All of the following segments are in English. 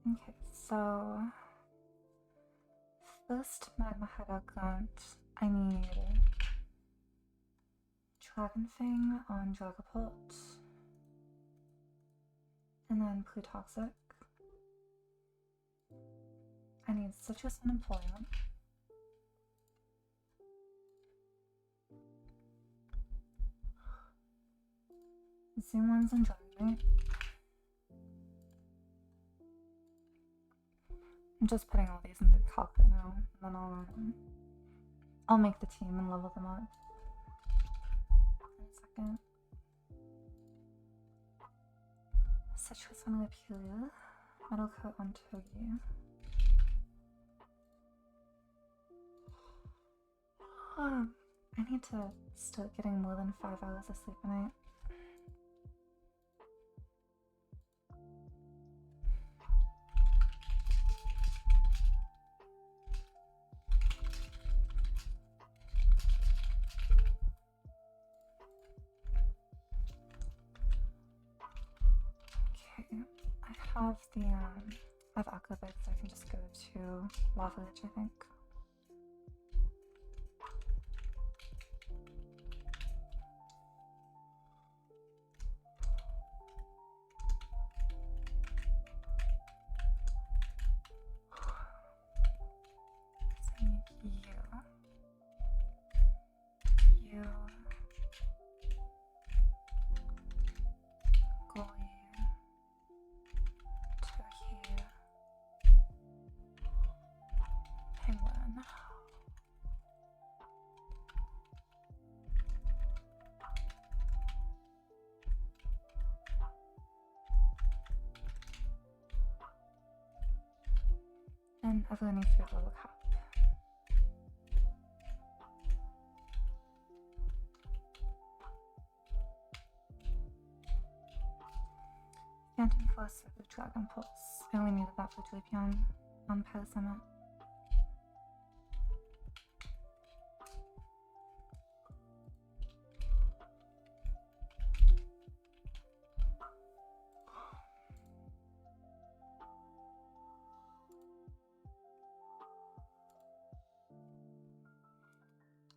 Okay, so first Magma Hideout grunt, I need Dragon Fang on Dragapult, and then Plutoxic. I need Citrus and Empoleon. Zoom Lens and Dragonite. I'm just putting all these into the cockpit now, and then I'll make the team and level them up. In a second. Citrus on Lipelia, Metal Coat on Togi. I need to start getting more than 5 hours of sleep a night. Okay, I have the I have Aquabite, so I can just go to Lava Lich, I think. You, Goli, Turkey, Penguin. And Evelyn needs to be a little cap. Phantom Force with Dragon Pulse. I only needed that for Drapion on Power Summit.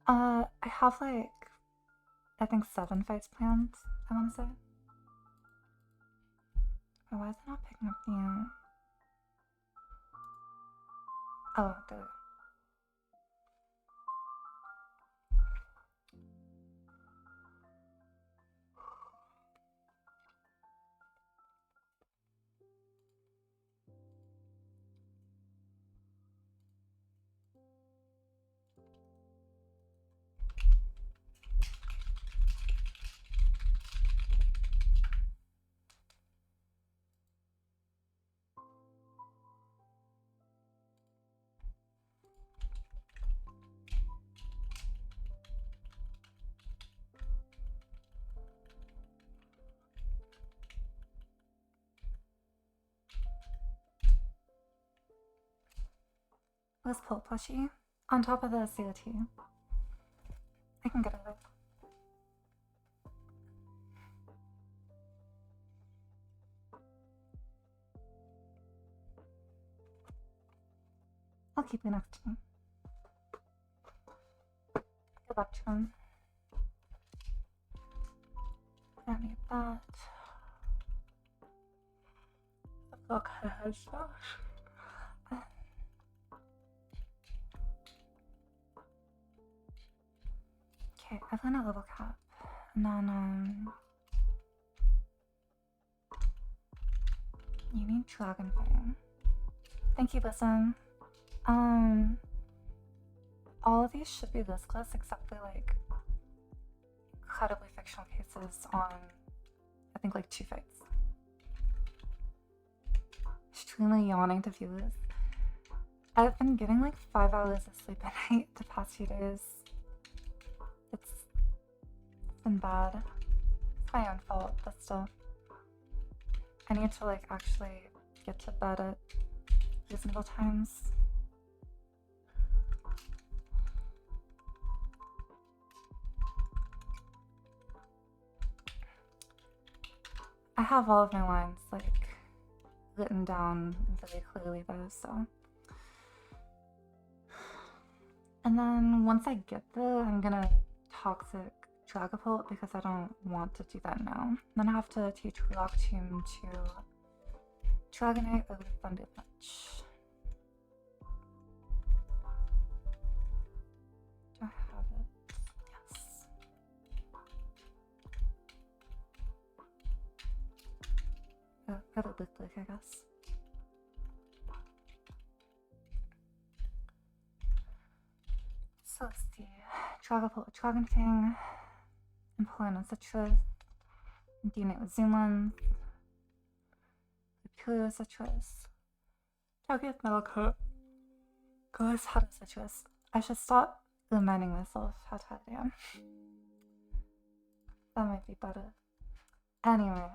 I have like, I think 7 fights planned, I want to say. Oh, why is it not picking up the, oh, there we go. Where's Pult Plushie? On top of the COT. I can get it. I'll keep you next to me. Good luck to him. I don't need that. Okay, headshot. Okay, I've done a level cap. And then, you need Dragon Fang. Thank you, Listen. All of these should be this class except for like incredibly fictional cases on, I think, like 2 fights. Extremely yawning to viewers. I've been getting like 5 hours of sleep a night the past few days. It's been bad. It's my own fault, but still. I need to like actually get to bed at reasonable times. I have all of my lines like written down very clearly though, so. And then once I get there, I'm gonna toxic Dragapult because I don't want to do that now. Then I have to teach Rocktomb to Dragonite over Thunder Punch. Do I have it? Yes. Oh, have it look like, I guess. So let's see. Dragapult with Dragon Fang, Implant with Citrus, Deanite with Zoom Lens, Imperial Citrus, Target Metal Coat, Goes Hot Citrus. I should stop reminding myself how tired I am. That might be better. Anyway.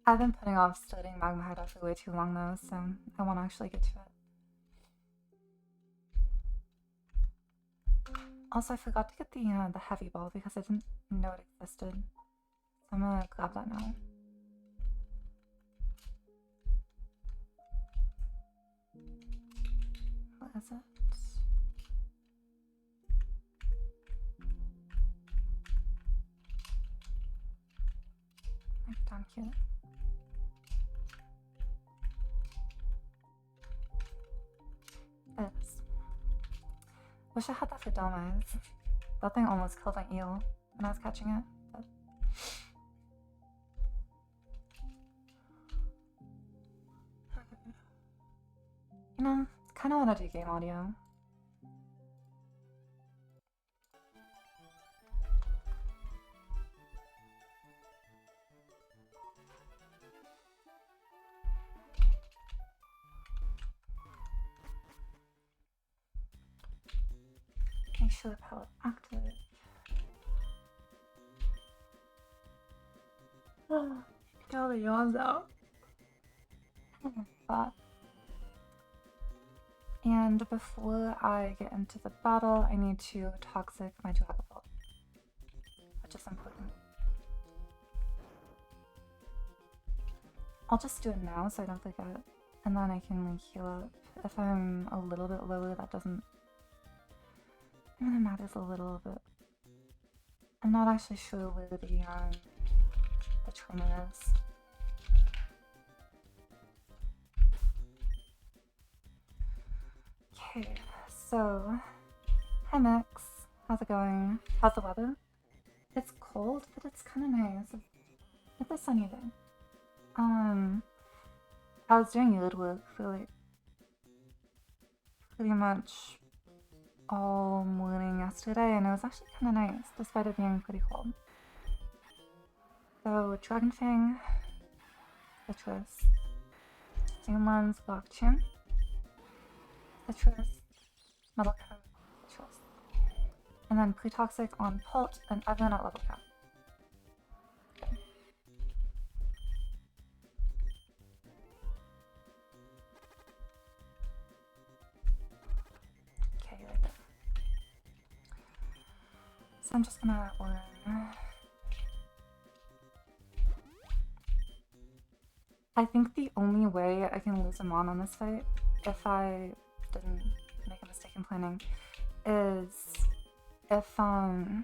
I've been putting off studying Magma Hideout for way too long though, so I want to actually get to it. Also, I forgot to get the heavy ball because I didn't know it existed. So I'm gonna grab that now. What is it? Like down here. There it is. Wish I had that for Delmas. That thing almost killed my eel when I was catching it. But... You know, kind of want to do game audio. Make sure the palette active. Oh, get all the yawns out. And before I get into the battle, I need to toxic my Dragapult, which is important. I'll just do it now so I don't forget, and then I can like heal up. If I'm a little bit lower, that doesn't. I mean, it matters a little bit. I'm not actually sure where the trainer is. Okay, so hi Max, how's it going? How's the weather? It's cold, but it's kind of nice. It's a sunny day. I was doing yard work for like pretty much all morning yesterday, and it was actually kind of nice, despite it being pretty cold. So, Dragon Fang, Citrus, Zoom Lens, Blockchain, Citrus, Metal Coat, Citrus, and then Pre-Toxic on Pult and Evan at level cap. Okay, right there. So I'm just gonna learn. I think the only way I can lose him on this fight, if I didn't make a mistake in planning, is if, I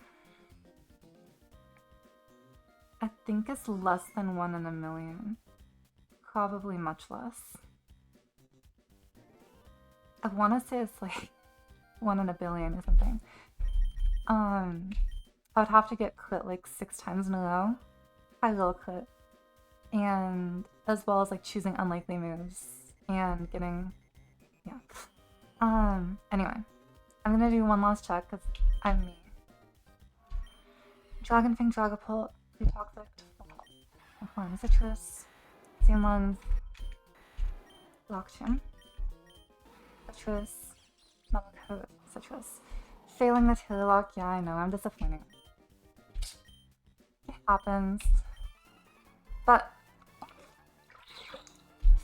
think it's less than 1 in a million. Probably much less. I want to say it's like 1 in a billion or something. I would have to get crit like 6 times in a row. High roll crit. And as well as like choosing unlikely moves and getting, yeah. Anyway, I'm gonna do one last check because I'm me. Dragon Fang, Dragapult, Pre-Toxic, Implant Citrus, Zoom Lens, Blockchain, Citrus, Metal Coat, Citrus. Failing the Tailor Lock, yeah, I know, I'm disappointing. It happens. But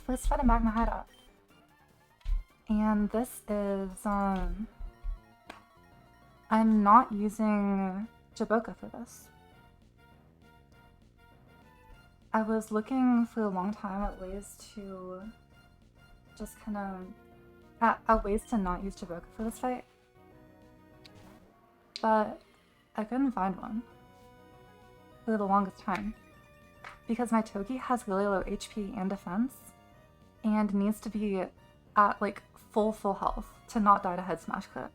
first fight a Magma Hideout. And this is, I'm not using Jaboka for this. I was looking for a long time at ways to just kind of at ways to not use Jaboka for this fight, but I couldn't find one for the longest time because my Togi has really low HP and defense and needs to be at like full health to not die to head smash crit.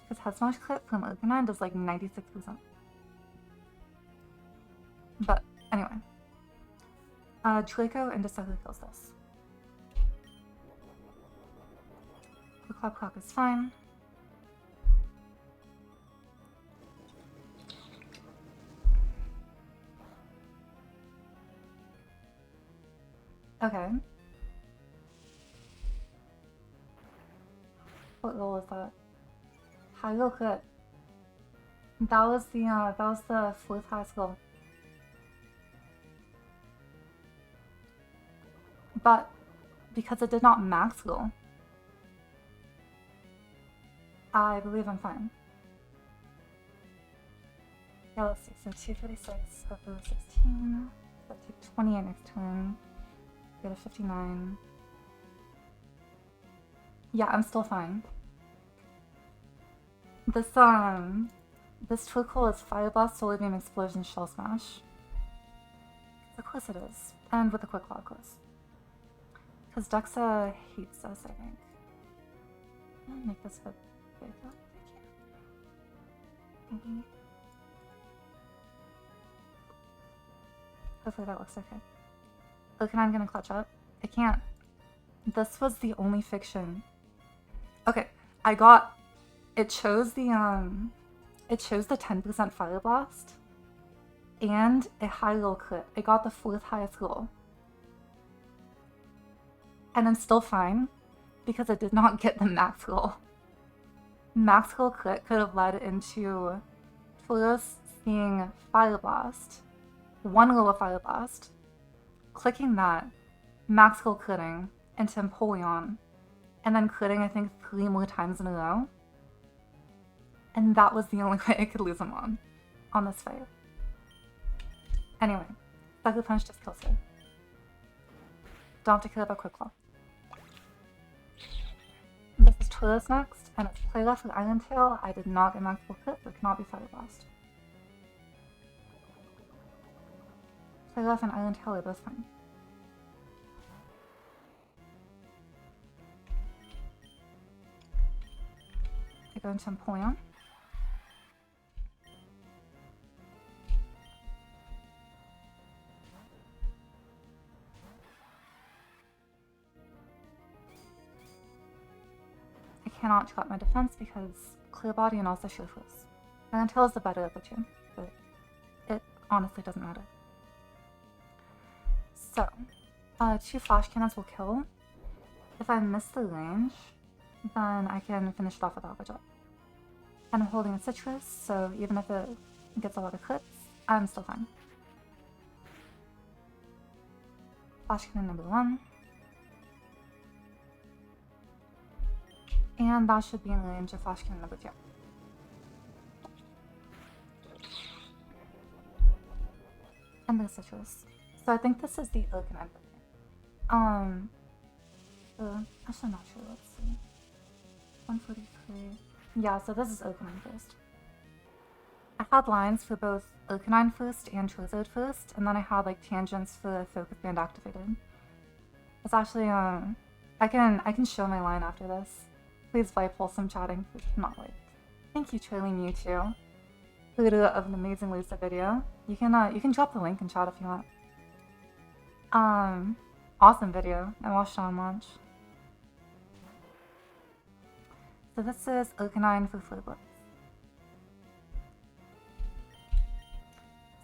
Because head smash crit from Arcanine does like 96%. But anyway, Draco indecisive kills this. The clock is fine. Okay. What roll is that? High roll crit. That was the fourth highest roll. But because it did not max roll, I believe I'm fine. Yeah, let's see. So 246 over 16. So I take 28 next turn. Get a 59. Yeah, I'm still fine. This Twinkle is Fire Blast, Solar Beam, Explosion, Shell Smash. Of course it is. And with a Quick Claw, of course. Because Dexa hates us, I think. I'm gonna make this a bit bigger if I can. Maybe. Hopefully that looks okay. Look, and I'm gonna clutch up. I can't. This was the only fiction. Okay, it chose the 10% Fire Blast and a high roll crit. I got the fourth highest roll. And I'm still fine because I did not get the max roll. Max roll crit could have led into Tauros seeing Fire Blast, one roll of Fire Blast, clicking that, max roll critting into Empoleon, and then critting I think 3 more times in a row. And that was the only way I could lose him on this fight. Anyway, Sucker Punch just kills her. Don't have to kill it by Quick Claw. This is Tauros next, and it's Playlist with Iron Tail. I did not get max roll crit, so it cannot be Fire Blast. Playlist and Iron Tail are both fine. I go into Empoleon. I cannot drop my defense because Clear Body and also Shieldless. Iron Tail is the better of the two, but it honestly doesn't matter. So, 2 Flash Cannons will kill. If I miss the range, then I can finish it off with Aqua Jet. And I'm holding a Citrus, so even if it gets a lot of crits, I'm still fine. Flash Cannon number 1. And that should be in range of Flash Cannon number 2. And the Citrus. So I think this is the Arcanine version. Actually not sure, let's see. 143. Yeah, so this is Arcanine first. I had lines for both Arcanine first and Charizard first, and then I had like tangents for Focus Band activated. It's actually I can show my line after this. Please wipe wholesome chatting, please not wipe. Thank you, Charlie Mewtwo, creator of an amazing Lucid video. You can drop the link in chat if you want. Awesome video. I watched it on launch. So this is Arcanine for Flare Blitz.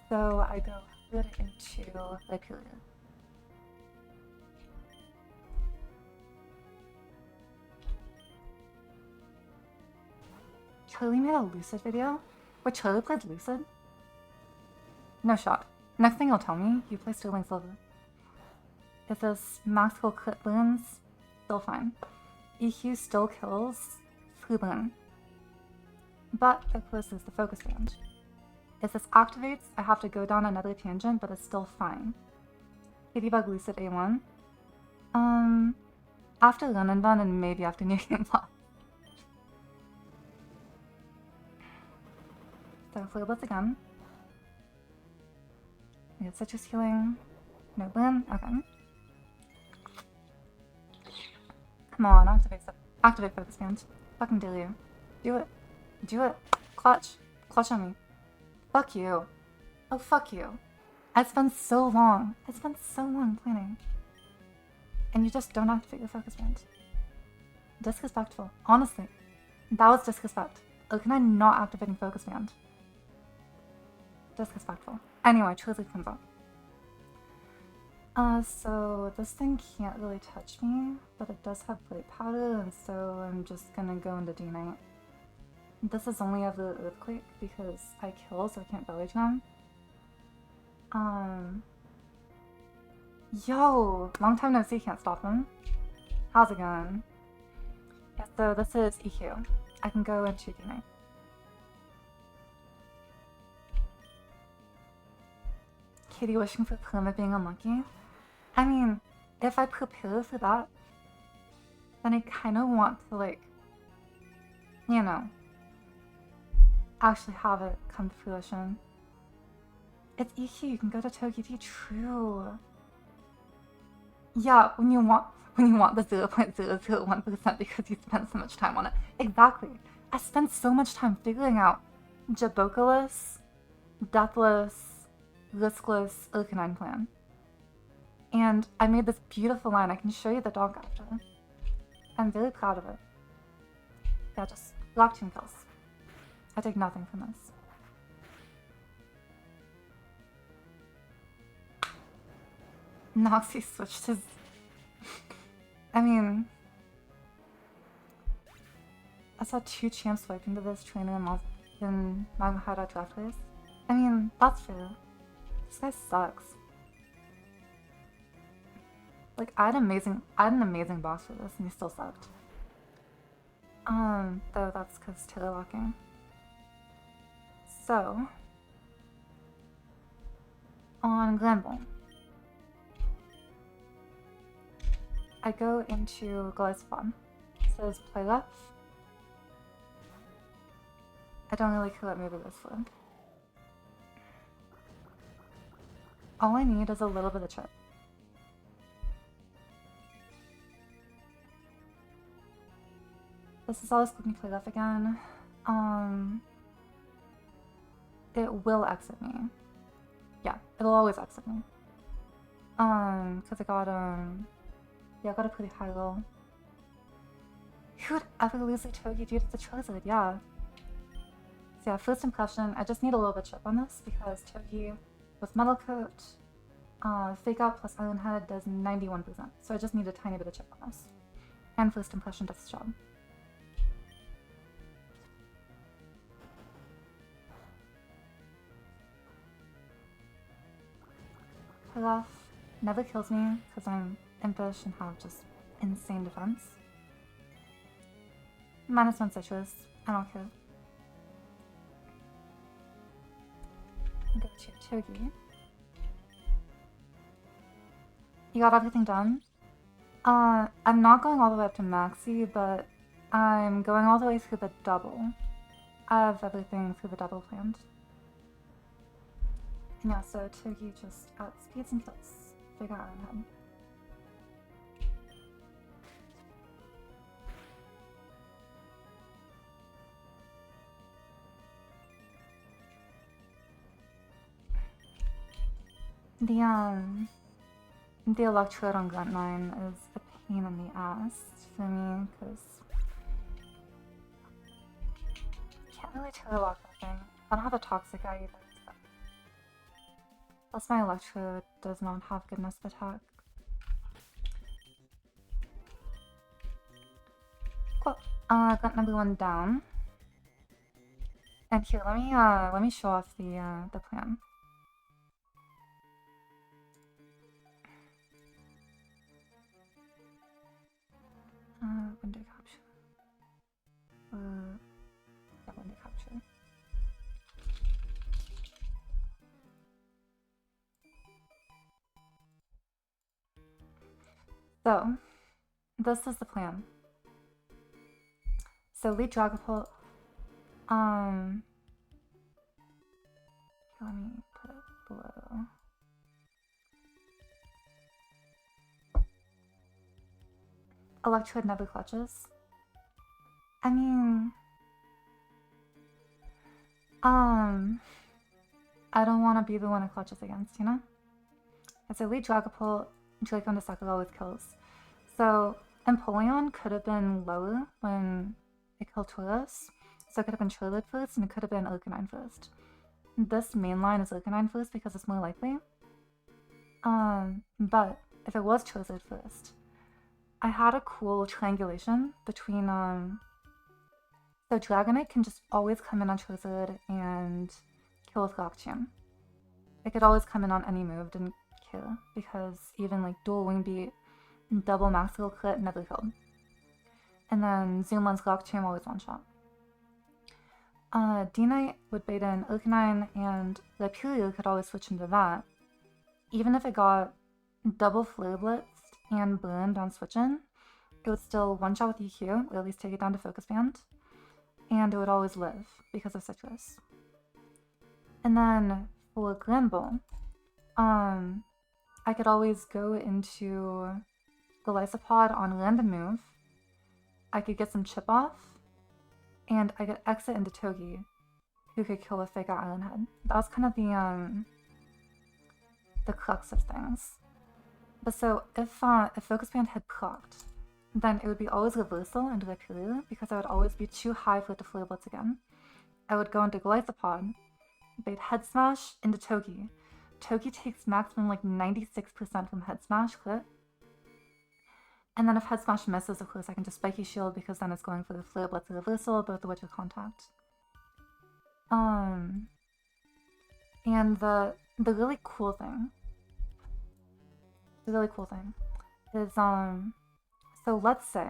So I go good into Hyperion. Charlie made a Lucid video? Wait, Charlie played Lucid? No shot. Next thing you'll tell me, you play Sterling Silver. If this max roll crit burns, still fine. EQ still kills through burn. But, of course, there's the focus band. If this activates, I have to go down another tangent, but it's still fine. Ladybug Lucid A1. After London Bun and maybe after New Game Plus. So Flare Blitz again. We get Citrus Healing. No Blinn. Okay. Come on, activate Focus Band. Fucking dare you. Do it. Do it. Clutch. Clutch on me. Fuck you. Oh, fuck you. It's been so long. It's been so long planning. And you just don't activate your Focus Band. Disrespectful. Honestly. That was disrespect. Look at I not activating Focus Band. Disrespectful. Anyway, Trizzly comes up. So this thing can't really touch me, but it does have Blade Powder, and so I'm just gonna go into D-Knight. This is only of the Earthquake because I kill, so I can't Belly Jam. Yo! Long time no see, can't stop him. How's it going? Yeah, so this is EQ. I can go into D-Knight. Kitty wishing for perma being unlucky. I mean, if I prepare for that, then I kind of want to, like, you know, actually have it come to fruition. It's EQ, you can go to Togiti, true. Yeah, when you want the 0.001% because you spent so much time on it. Exactly. I spent so much time figuring out Jabokaless, Deathless, Listless, Urcanine plan. And I made this beautiful line. I can show you the dog after. I'm very proud of it. Yeah, just block 2 kills. I take nothing from this. Noxie switched his... I mean... I saw 2 champs swipe into this trainer in Magma Hideout draft race. I mean, that's fair. This guy sucks. Like, I had an amazing boss for this, and he still sucked. Though that's because tailor locking. So, on Glanville, I go into Glisfon. It says play left. I don't really care what move it is for. All I need is a little bit of chip. This is always clicking play left again. It will exit me. Yeah, it'll always exit me. Cause I got yeah, I got a pretty high roll. Who would ever lose a Togi due to the Charizard? Yeah. So yeah, first impression, I just need a little bit chip on this because Togi with Metal Coat, Fake Out plus Iron Head does 91%. So I just need a tiny bit of chip on this. And first impression does the job. Pilaf never kills me because I'm impish and have just insane defense. -1 citrus, I don't care. Go to Togi. You got everything done? I'm not going all the way up to Maxi, but I'm going all the way through the double. I have everything through the double planned. And yeah, so Togi just outspeeds and kills. Figure out Iron Head. The Electrode on Grunt 9 is a pain in the ass for me, because I can't really lock that thing. I don't have a Toxic Eye either, so. Plus my Electrode does not have goodness of attack. Cool. Grunt number 1 down. And here, let me show off the plan. Window capture. Yeah, window capture. So, this is the plan. So lead Dragapult, let me put it below. Electrode never clutches. I mean, I don't want to be the one it clutches against, you know? It's a lead Dragapult, Draco into Sakura always kills. So, Empoleon could have been lower when it killed Tauros. So it could have been Charizard first, and it could have been Arcanine first. This main line is Arcanine first because it's more likely. But if it was Charizard first, I had a cool triangulation between, so Dragonite can just always come in on Charizard and kill with Rocktomb. It could always come in on any move, didn't kill, because even like dual Wing Beat, double Maxical Crit never killed. And then Zoom Lens Rocktomb always one shot. D-Knight would bait in Arcanine, and Rhyperior could always switch into that. Even if it got double Flare Blitzed and burned on switch-in, it would still one-shot with EQ, or at least take it down to Focus Band, and it would always live because of Citrus. And then for Granbull, I could always go into Golisopod on random move, I could get some chip off, and I could exit into Togi, who could kill with Fake Out Island Head. That was kind of the crux of things. But so if Focus Band had procced, then it would be always reversal into Rhyperior because I would always be too high for it to Flare Blitz again. I would go into Golisopod, bait Head Smash into Togi. Togi takes maximum like 96% from Head Smash crit. And then if Head Smash misses, of course I can just Spiky Shield because then it's going for the Flare Blitz reversal, both of which are contact. And the really cool thing is, so let's say,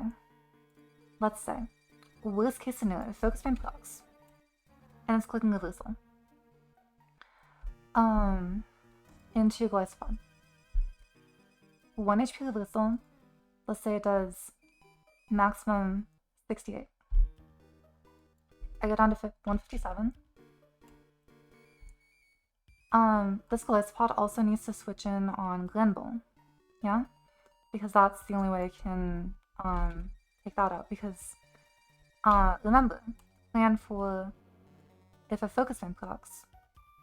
worst case scenario, Focus Band procs, and it's clicking reversal, into Golisopod. 1 HP reversal, let's say it does maximum 68. I go down to 157. This Golisopod also needs to switch in on Granbull. Yeah? Because that's the only way I can take that out. Because remember, plan for if a Focus Band procs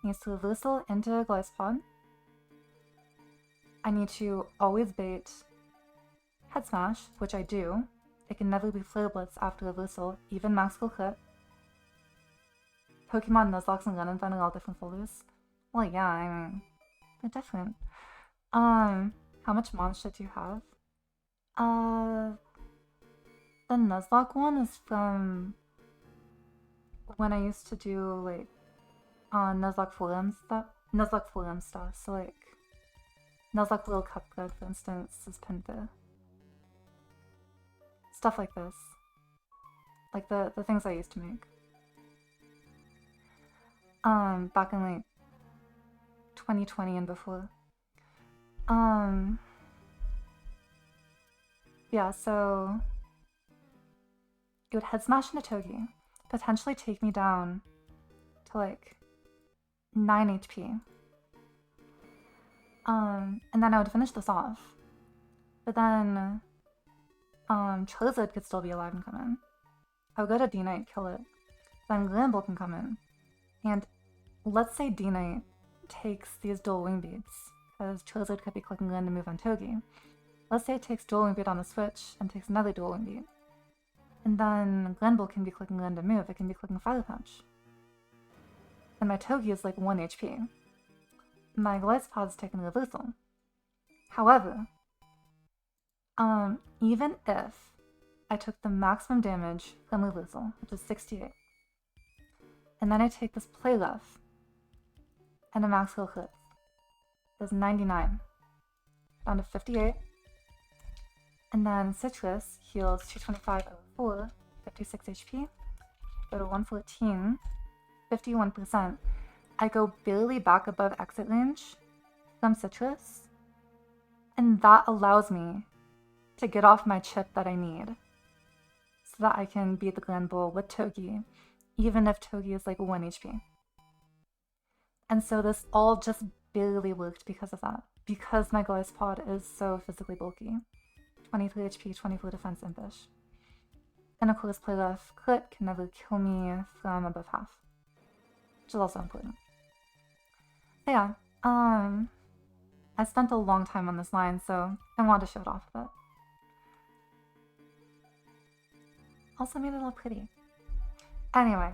needs to reversal into Golisopod. I need to always bait Head Smash, which I do. It can never be Flare Blitz after reversal, even Maxical Crit. Pokemon Nuzlocke and Lenonfen are all different folders. Well, yeah, I mean, they're different. How much mod shit do you have? The Nuzlocke one is from when I used to do, like, Nuzlocke forum stuff, so, like, Nuzlocke World Cup Guide, for instance, is pinned there. Stuff like this. Like, the things I used to make. Back in, like, 2020 and before. Yeah, so it would Head Smash into Togi, potentially take me down to like 9 HP. And then I would finish this off. But then Charizard could still be alive and come in. I would go to D-Knight, kill it. Then Granbull can come in. And let's say D-Knight takes these dual Wing Beats, because Charizard could be clicking Land to move on Togi. Let's say it takes dual Wing Beat on the switch and takes another dual Wing Beat. And then Granbull can be clicking Land to move, it can be clicking Fire Punch. And my Togi is like 1 HP. My Golisopod is taking reversal. However, even if I took the maximum damage from reversal, which is 68, and then I take this play rough and a max heal crit, does 99, down to 58, and then Citrus heals 225 over 4, 56 HP, go to 114, 51%. I go barely back above exit range from Citrus, and that allows me to get off my chip that I need so that I can beat the Glen Bull with Togi, even if Togi is like 1 HP. And so this all just barely worked because of that. Because my Glyce Pod is so physically bulky. 23 HP, 24 defense impish. And of course, play left crit can never kill me from above half. Which is also important. So yeah, I spent a long time on this line, so I wanted to show it off a bit. Also made it all pretty. Anyway,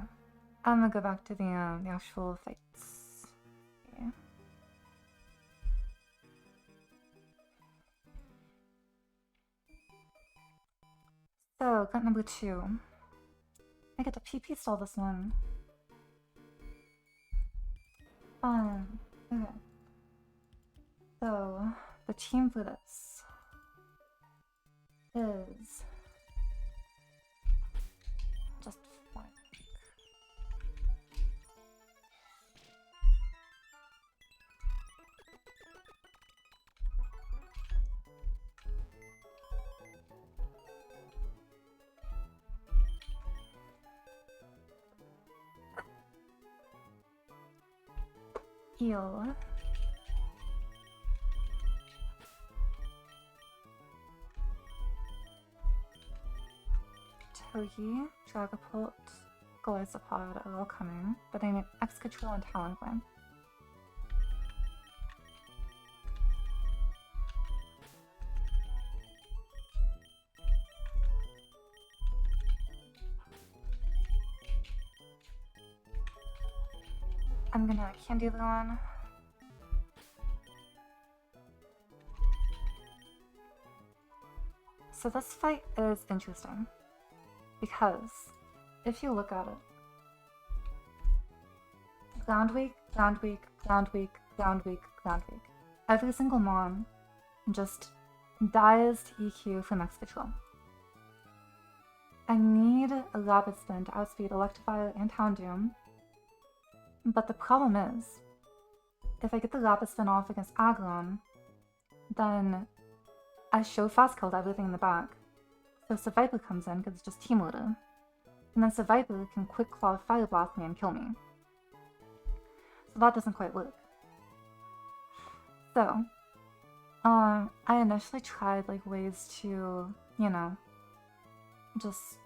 I'm gonna go back to the actual fights. Yeah. So, cut number 2. I get to PP stall this one. Fun. Okay. So, the team for this is just fun. Heal. Togi, Dragapult, Golisopod are all coming, but I need Excadrill and Talonflame. I'm gonna Candyland. So this fight is interesting, because if you look at it, ground weak, ground weak, ground weak, ground weak, ground weak. Every single mon just dies to EQ from Excadrill. I need a Rapid Spin to outspeed Electivire and Houndoom, but the problem is, if I get the Rapid Spin off against Aggron, then I show fast killed everything in the back. So Seviper comes in because it's just Team Leader, and then Seviper can Quick Claw Fire Blast me and kill me. So that doesn't quite work. So, I initially tried like ways to, you know, just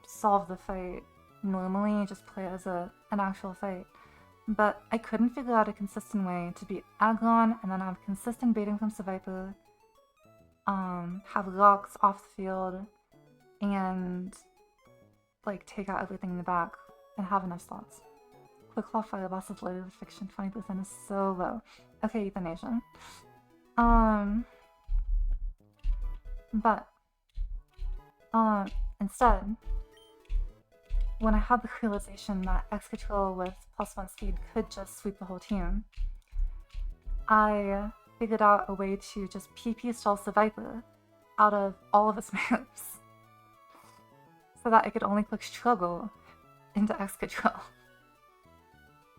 solve the fight normally, just play it as an actual fight. But I couldn't figure out a consistent way to beat Aggron and then have consistent baiting from Seviper, have locks off the field, and like take out everything in the back and have enough slots. Quick Claw Fire Blast is low, Fiction 20% is so low. Okay, Euthanasia. But instead, when I had the realization that Excadrill with +1 speed could just sweep the whole team, I figured out a way to just PP stall Seviper out of all of his moves so that I could only click Struggle into Excadrill.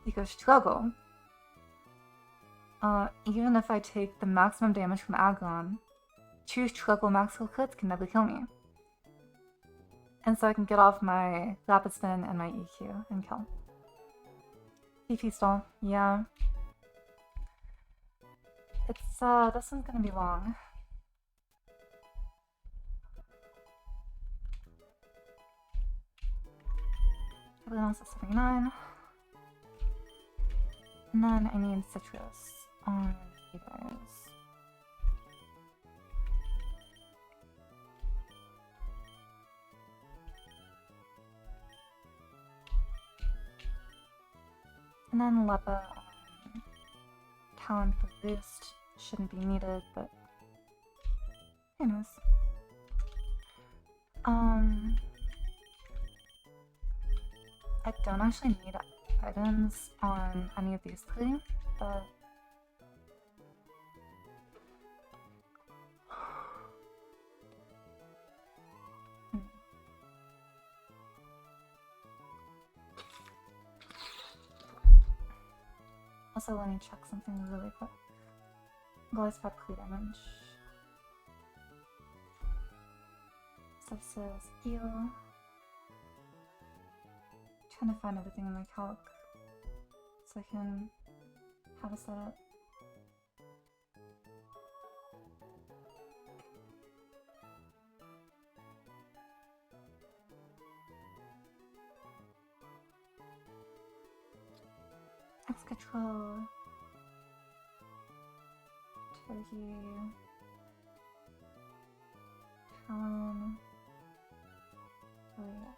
Because Struggle, even if I take the maximum damage from Aggron, 2 Struggle maximal crits can never kill me. And so I can get off my Rapid Spin and my EQ and kill. PP stall, yeah. It's, this one's gonna be long. Everyone else is 79. And then I need Citrus on you guys. And then Lepa on Talon for boost. Shouldn't be needed, but who knows. I don't actually need items on any of these 3, but also let me check something really quick. Glyce had clear damage. Accesses eel. Trying to find everything in my calc so I can have a setup. X control. Turkey. Talon. Oh yes.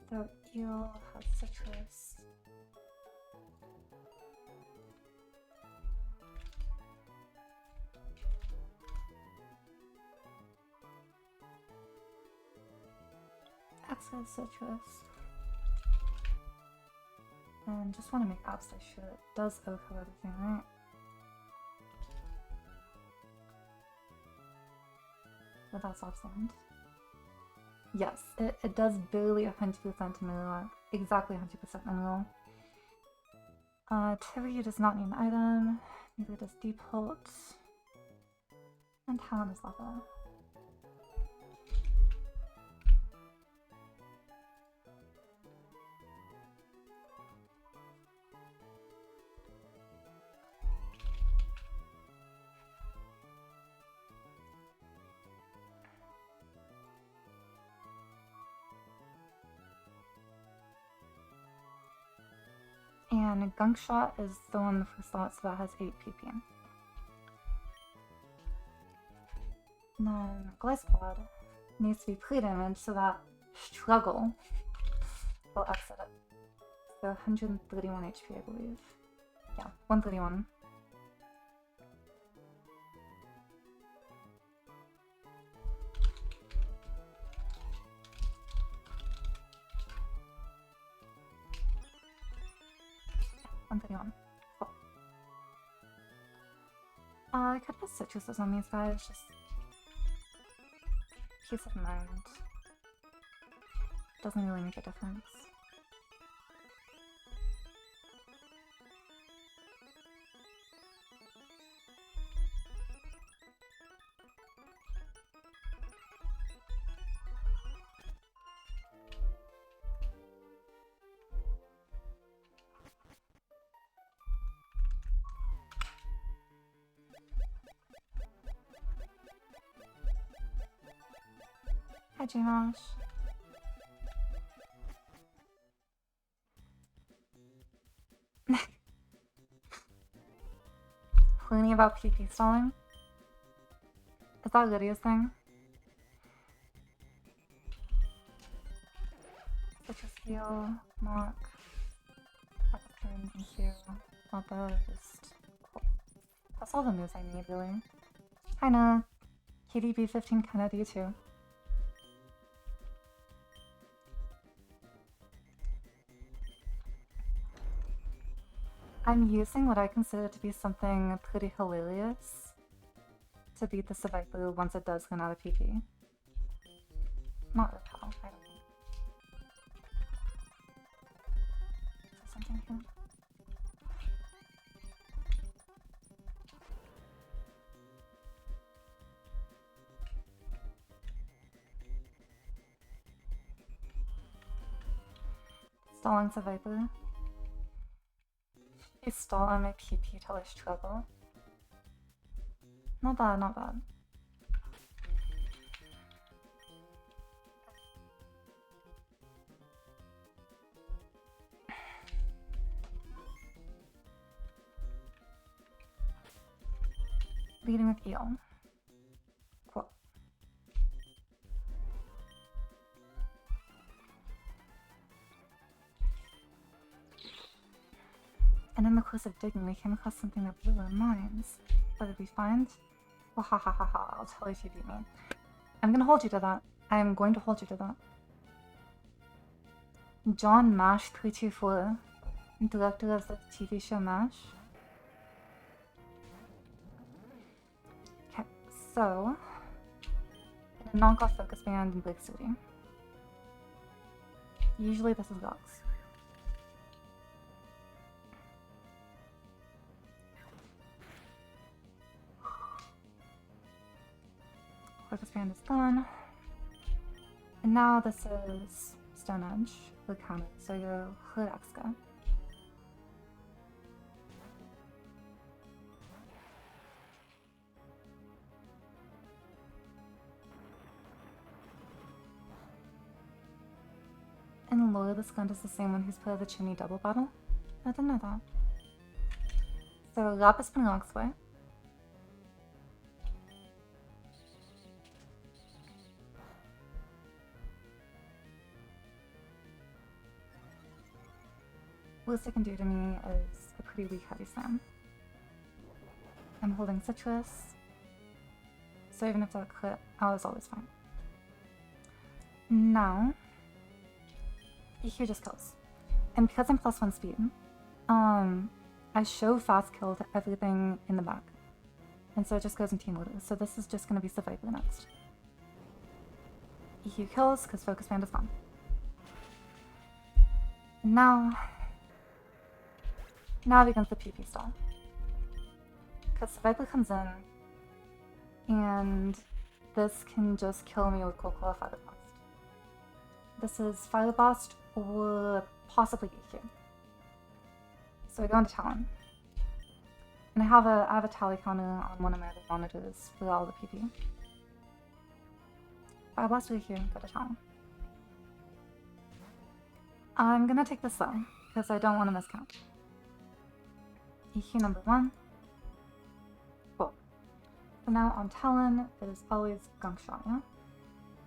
The eel has citrus. Access citrus. And just want to make absolutely sure it does echo everything, right? Without soft sand. Yes, it does barely 100% mineral. Exactly 100% mineral. Tivy does not need an item. Neither does Deep Holt. And Talon is lava. And Gunk Shot is the one in the first slot, so that has 8 PP. And then Glycepod needs to be pre-damaged so that Struggle will exit it. So 131 HP, I believe. Yeah, 131. Cool. I could put citruses on these guys, just peace of mind. Doesn't really make a difference. Hi, Jmosh. Learning about PP stalling? Is that Lydia's thing? Citrus Heal, Mock, Peppercorn, thank you. Lava, just cool. That's all the moves I need, really. Hi, Nah. KDB15 kinda do too. I'm using what I consider to be something pretty hilarious to beat the Survivor once it does run out of PP. Not repel, I don't think. Is there something here? Stalling Survivor. You stall on my PP till I struggle. Not bad, not bad. Leading with eel. Cool. And in the course of digging, we came across something that blew our minds. What did we find? Well, ha ha ha ha, I'll tell you if you beat me. I'm gonna hold you to that. I'm going to hold you to that. John Mash 324, director of the TV show MASH. Okay, so, in a knockoff focus band in Blake City. Usually this is Gox. Focus band is gone. And now this is Stone Edge, the counter, so you're Hledaxka. And Lord, this gun is the same one who's played the Chimney double battle? I didn't know that. So Lapis Penelix way. Worst it can do to me is a pretty weak heavy slam. I'm holding Citrus, so even if that crit, I was always fine. Now, EQ just kills. And because I'm +1 speed, I show fast kill to everything in the back. And so it just goes in team order. So this is just going to be Survivor next. EQ kills because Focus Band is gone. And now begins the PP stall. Because Survivor comes in, and this can just kill me with Cold Claw Fire Blast. This is Fire Blast or possibly EQ. So I go into Talon. And I have a tally counter on one of my other monitors for all the PP. Fire Blast or EQ, go to Talon. I'm gonna take this though, because I don't want to miscount. EQ number 1. Cool. So now on Talon, it is always Gunk Shot, yeah?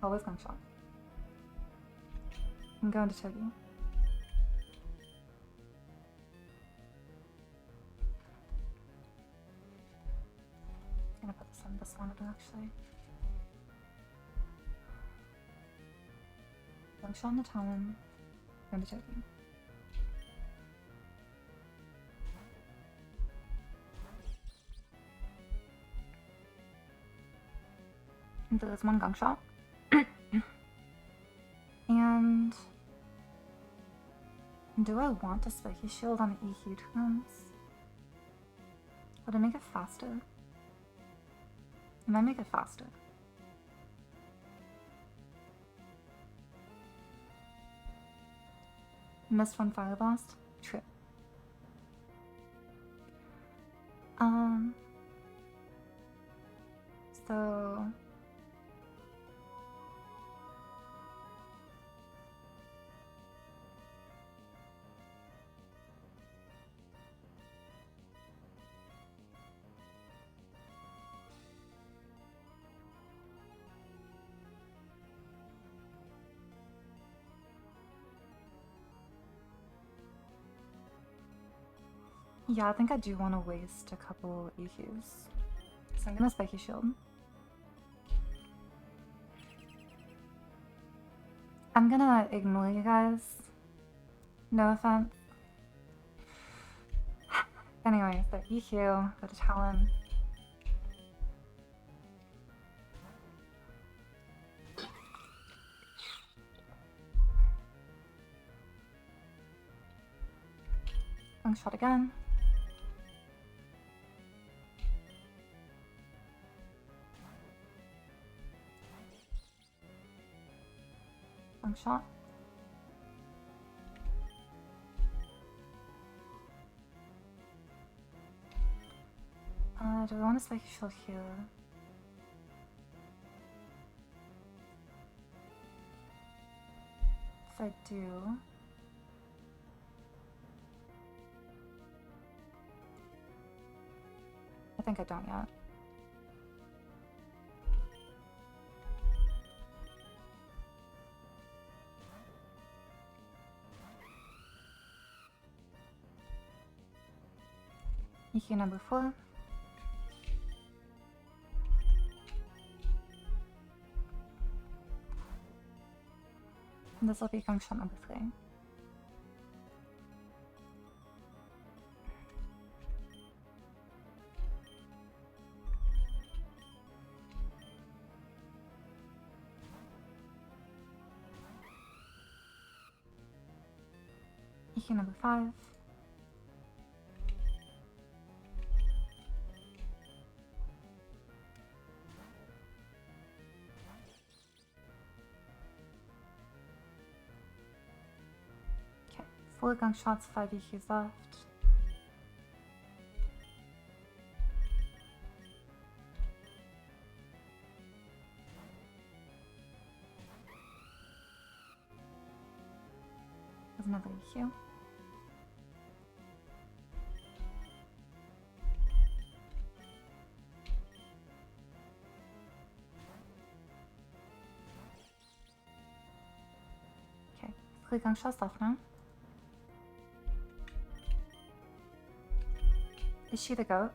Always Gunk Shot. I'm going to Togi. I'm gonna put this on this monitor actually. Gunk Shot on the Talon, going to Togi. There's one Gunk Shot. And do I want a Spiky Shield on EQ turns? Would it make it faster? It might make it faster. Missed one Fire Blast? True. So yeah, I think I do want to waste a couple EQs. So I'm gonna Spiky Shield. I'm gonna ignore you guys. No offense. Anyways, the EQ, go to Talon. Long shot again. Long shot. Do I want to Spiky Shield here? If I do, I think I don't yet. EQ number 4. And this will be Gunk Shot number 3. EQ number 5. Okay, 4 gunshots, 5 EQs left. There's another EQ. Okay, 3 gunshots left now. Is she the goat?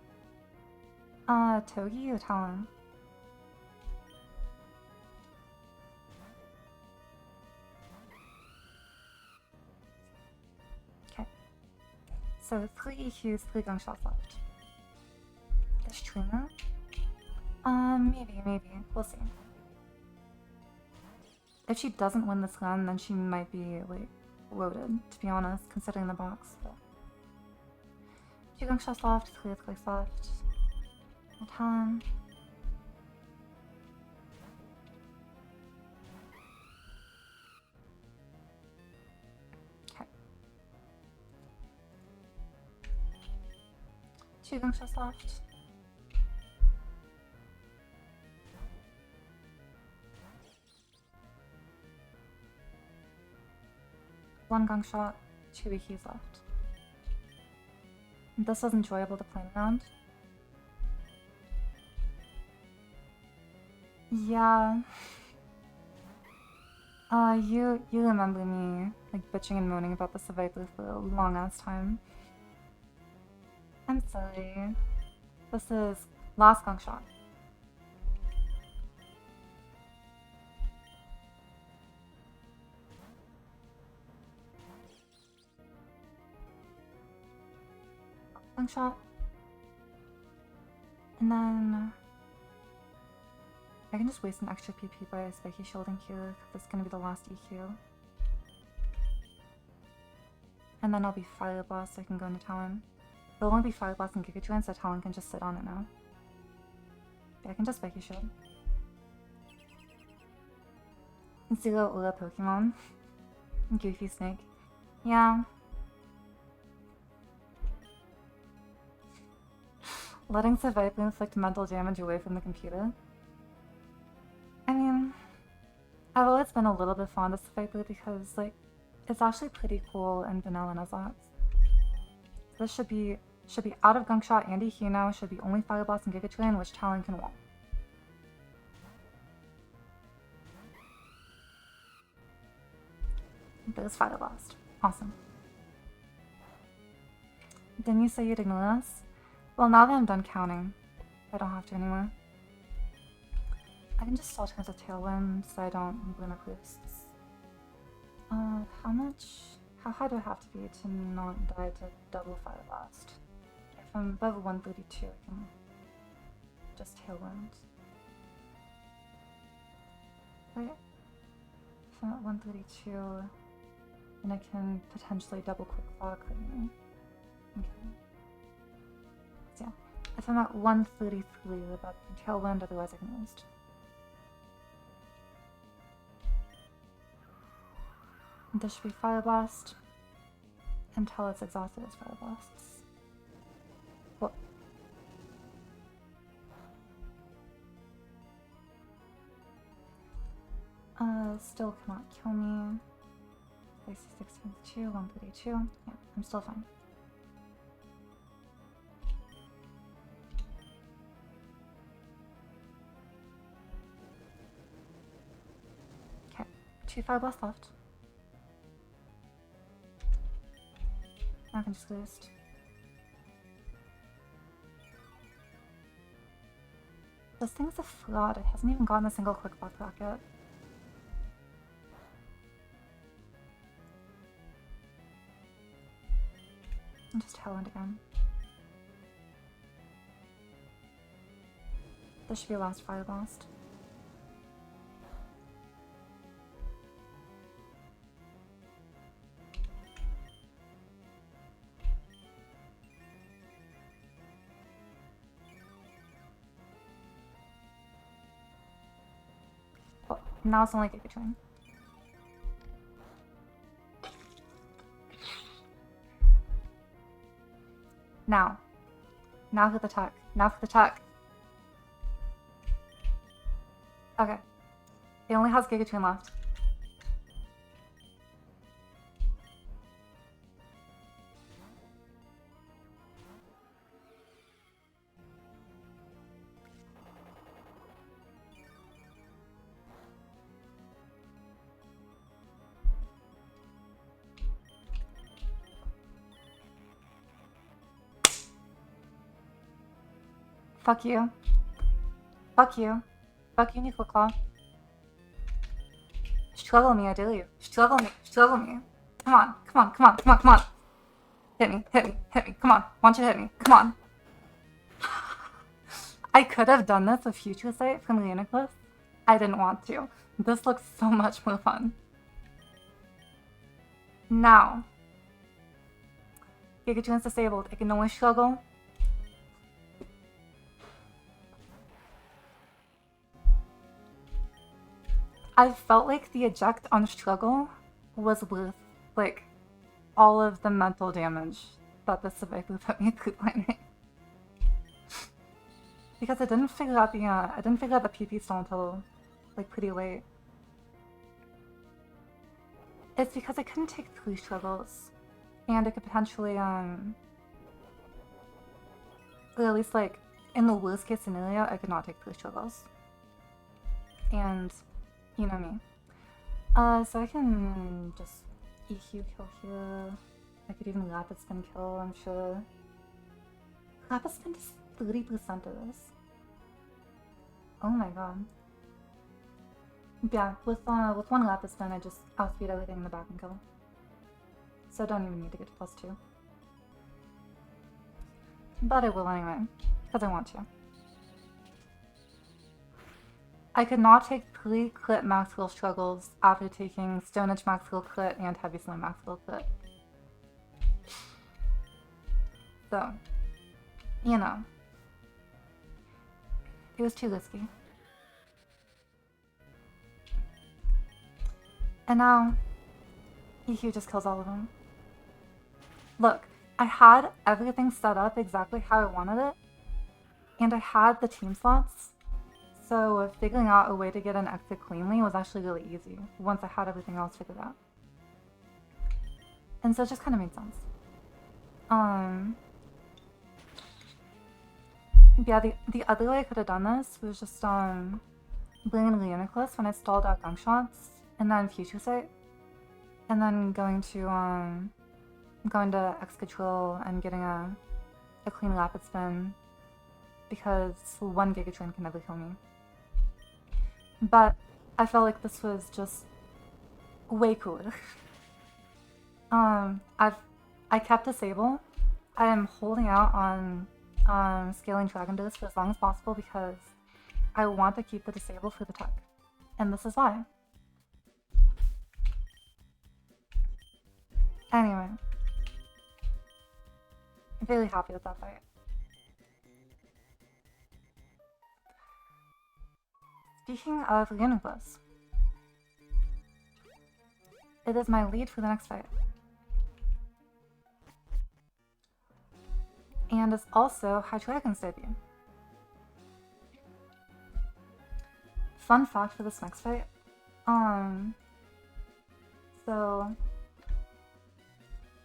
Togi or Talon? Okay. So 3 EQs, 3 gunshots left. The streamer? Maybe. We'll see. If she doesn't win this run, then she might be, like, loaded, to be honest, considering the box, but... 2 gunshots left, 3 earthquakes left. No time. Okay. 2 gunshots left. One gunshot, 2 EQs left. This was enjoyable to play around. Yeah. You remember me, like, bitching and moaning about the survivor for a long-ass time. I'm sorry. This is last gunshot. Gunshot. And then... I can just waste an extra PP by spiky shielding here, because this is going to be the last EQ. And then I'll be Fire Blast so I can go into Talon. It'll only be Fire Blast and Giga Drain, so Talon can just sit on it now. Yeah, I can just spiky shield. 0 Ura Pokemon. Goofy Snake. Yeah. Letting Survivor inflict mental damage away from the computer. I mean, I've always been a little bit fond of Survivor because, like, it's actually pretty cool and vanilla in Azats. This should be out of Gunk and EQ now, should be only Fire Blast and Giga Drain, which Talon can wall. There's Fire Blast. Awesome. Didn't you say you'd ignore us? Well, now that I'm done counting, I don't have to anymore. I can just stall turns of Tailwind so I don't burn up boosts. How high do I have to be to not die to double Fire Blast? If I'm above 132, I can just Tailwind. Wait, if I'm at 132, then I can potentially double Quick Fog, couldn't I? Okay. So yeah, if I'm at 133, about Tailwind, otherwise I can roast. This should be Fire Blast until it's exhausted as Fire Blasts. What? Still cannot kill me. 16, 132. Yeah, I'm still fine. Okay, 2 Fire Blasts left. I can just boost. This thing's a fraud. It hasn't even gotten a single quick block rocket. And just Hellwind again. This should be a last Fire Blast. Well, now it's only Giga Train. Now. Now for the tuck. Now for the tuck. Okay. It only has Giga Train left. Fuck you. Fuck you. Fuck you, Nickel Claw. Struggle me, I dare you. Struggle me. Struggle me. Come on. Come on. Come on. Come on. Come on. Hit me. Hit me. Hit me. Come on. Want you to hit me. Come on. I could have done this with Future Sight from the Uniclus. I didn't want to. This looks so much more fun. Now. Giga Train's disabled. It can only struggle. I felt like the eject on struggle was worth, like, all of the mental damage that this Subicu put me through lightning. Because I didn't figure out the PP stall until, like, pretty late. It's because I couldn't take 3 struggles, and it could potentially, or at least, like, in the worst case scenario, I could not take 3 struggles. And you know me. So I can just EQ kill here. I could even Rapid Spin kill, I'm sure. Rapid Spin does 30% of this. Oh my god. Yeah, with one Rapid Spin, I just outspeed everything in the back and kill. So I don't even need to get to +2. But I will anyway, because I want to. I could not take 3 crit Maxwell struggles after taking Stone Edge Maxwell crit and Heavy Slam Maxwell crit. So, you know. It was too risky. And now, EQ just kills all of them. Look, I had everything set up exactly how I wanted it, and I had the team slots. So figuring out a way to get an exit cleanly was actually really easy once I had everything else figured out. And so it just kind of made sense. Yeah, the other way I could have done this was just bringing the Uniclus when I stalled out gunk shots, and then Future Sight, and then going to X Control and getting a clean Rapid Spin, because 1 Giga Train can never kill me. But I felt like this was just way cooler. I kept Disable. I am holding out on scaling Dragon Dose for as long as possible because I want to keep the Disable for the tuck. And this is why. Anyway. I'm really happy with that fight. Speaking of Uniclus, it is my lead for the next fight. And it's also High Dragon's debut. Fun fact for this next fight. So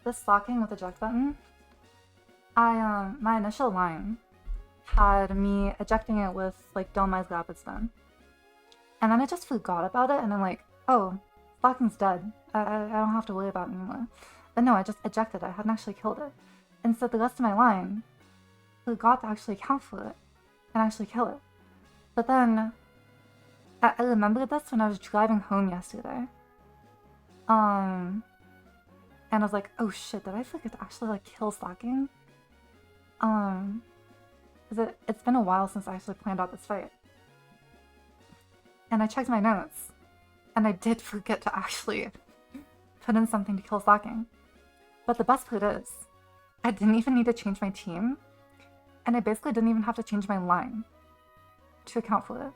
this locking with eject button, my initial line had me ejecting it with like Dolmai's Rapid Spin. And then I just forgot about it, and I'm like, oh, locking's dead. I don't have to worry about it anymore. But no, I just ejected it. I hadn't actually killed it. And so the rest of my line forgot to actually account for it and actually kill it. But then I remembered this when I was driving home yesterday. And I was like, oh shit, did I forget to actually like kill slacking? Because it's been a while since I actually planned out this fight. And I checked my notes, and I did forget to actually put in something to kill slacking. But the best part is, I didn't even need to change my team, and I basically didn't even have to change my line to account for it.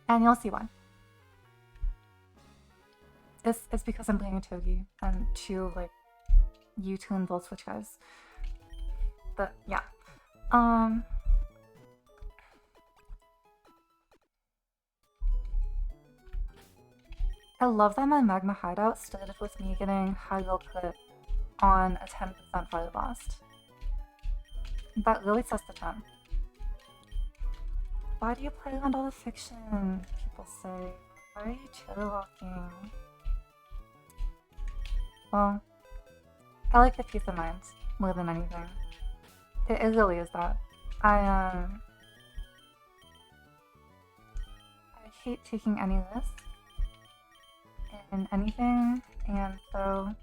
And you'll see why. It's because I'm playing a Togi and two, like, U-tune Volt Switch guys. But, yeah. I love that my Magma Hideout started with me getting high roll crit on a 10% Fire Blast. That really sets the tone. Why do you play around all the fiction? People say. Why are you chill-walking? Well, I like the peace of mind more than anything. It really is that. I hate taking any risks in anything, and so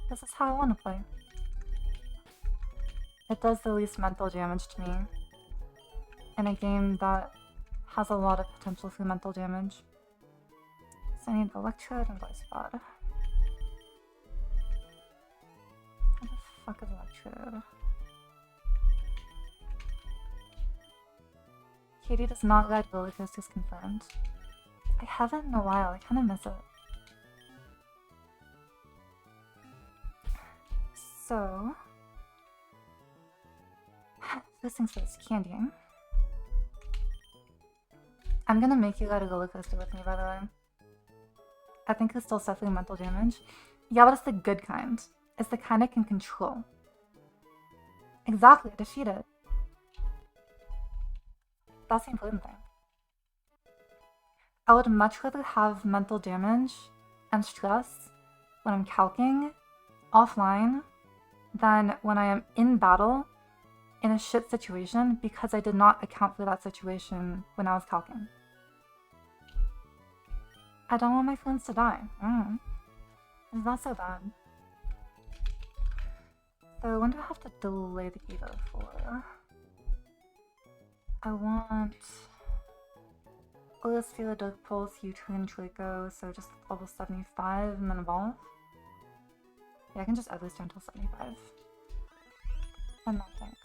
this is how I want to play. It does the least mental damage to me in a game that has a lot of potential for mental damage. So I need Electrode and Voice Pod. What the fuck is Electrode? Katie does not ride roller coasters confirmed. I haven't in a while, I kinda miss it. So... first things first, candy. I'm gonna make you ride a roller coaster with me, by the way. I think it's still suffering mental damage. Yeah, but it's the good kind. It's the kind I can control. Exactly, defeat it. That's the important thing. I would much rather have mental damage and stress when I'm calcing offline than when I am in battle in a shit situation because I did not account for that situation when I was calcing. I don't want my friends to die. It's not so bad. So when do I have to delay the Evo for? I want Olisphera, Dark Pulse, U-turn, Draco, so just level 75 and then evolve. Yeah, I can just Everest until 75. And not think.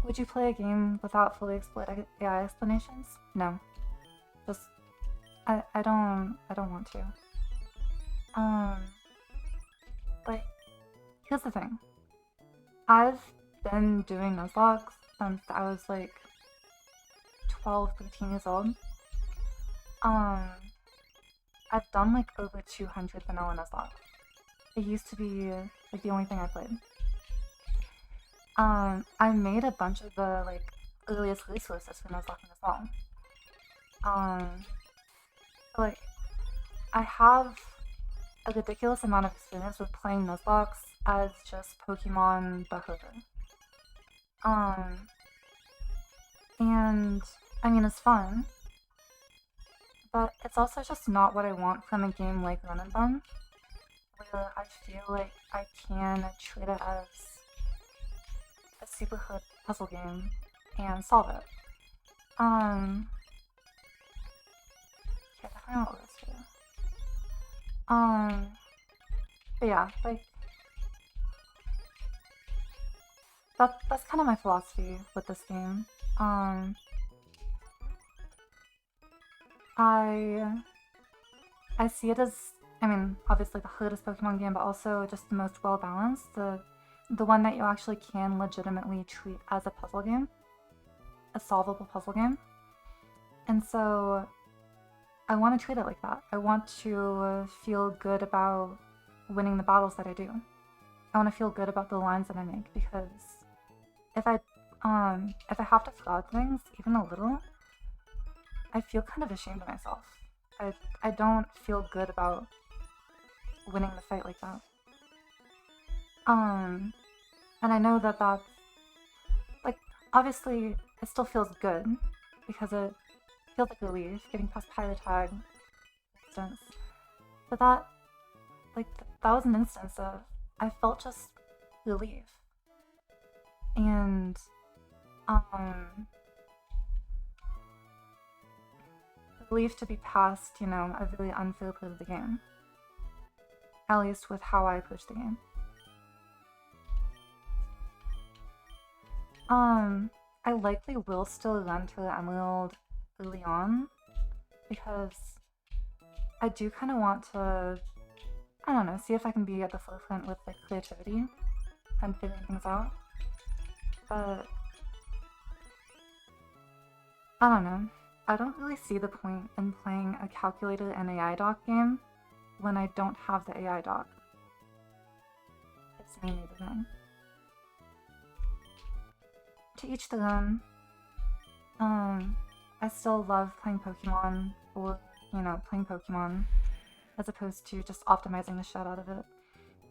Would you play a game without fully explored AI explanations? No. Just I don't want to. But here's the thing. I've been doing Nuzlocke since I was like 12, 13 years old. I've done like over 200 vanilla Nuzlocke. It used to be like the only thing I played. I made a bunch of the like earliest resources for Nuzlocking as well. Like I have a ridiculous amount of experience with playing Nuzlocke as just Pokemon behavior. And I mean it's fun, but it's also just not what I want from a game like Run and Bun, where I feel like I can treat it as a super hard puzzle game and solve it. Yeah, definitely not this too. But yeah, like that's kind of my philosophy with this game. I see it as, I mean, obviously the hardest Pokemon game, but also just the most well balanced. The one that you actually can legitimately treat as a puzzle game, a solvable puzzle game. And so I want to treat it like that. I want to feel good about winning the battles that I do. I want to feel good about the lines that I make, because if I have to fraud things even a little, I feel kind of ashamed of myself. I don't feel good about winning the fight like that. And I know that that's, like, obviously it still feels good because it feels like relief getting past Pirate Tag, for instance. But that, like, that was an instance of, I felt just relief. And, believed to be past, you know, a really unfair part of the game. At least with how I approach the game. I likely will still run to the Emerald early on, because I do kind of want to, I don't know, see if I can be at the forefront with like creativity and figuring things out. But I don't know. I don't really see the point in playing a calculator and AI doc game when I don't have the AI doc. It's mainly the thing. To each their own. I still love playing Pokemon, or, you know, playing Pokemon, as opposed to just optimizing the shit out of it.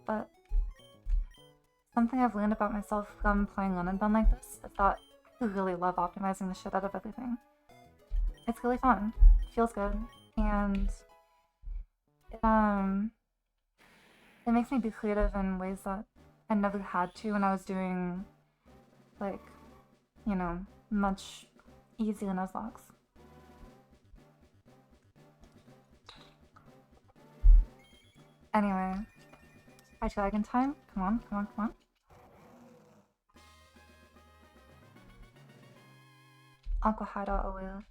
But something I've learned about myself from playing Run and Gun like this is that I really love optimizing the shit out of everything. It's really fun, it feels good, and it makes me be creative in ways that I never had to when I was doing, like, you know, much easier Nuzlocks. Anyway, hi Dragon time. Come on, come on, come on. Aqua Hideout aware.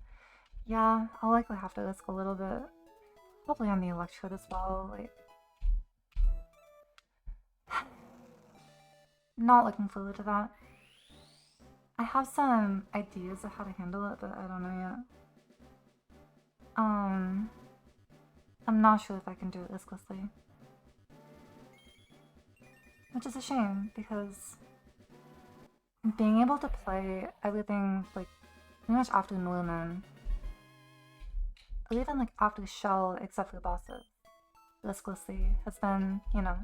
Yeah, I'll likely have to risk a little bit. Probably on the Electrode as well, like... Not looking forward to that. I have some ideas of how to handle it, but I don't know yet. I'm not sure if I can do it risklessly. Which is a shame, because being able to play everything, like, pretty much after Norman, or even, like, after Shell, except for the bosses, risklessly, has been, you know,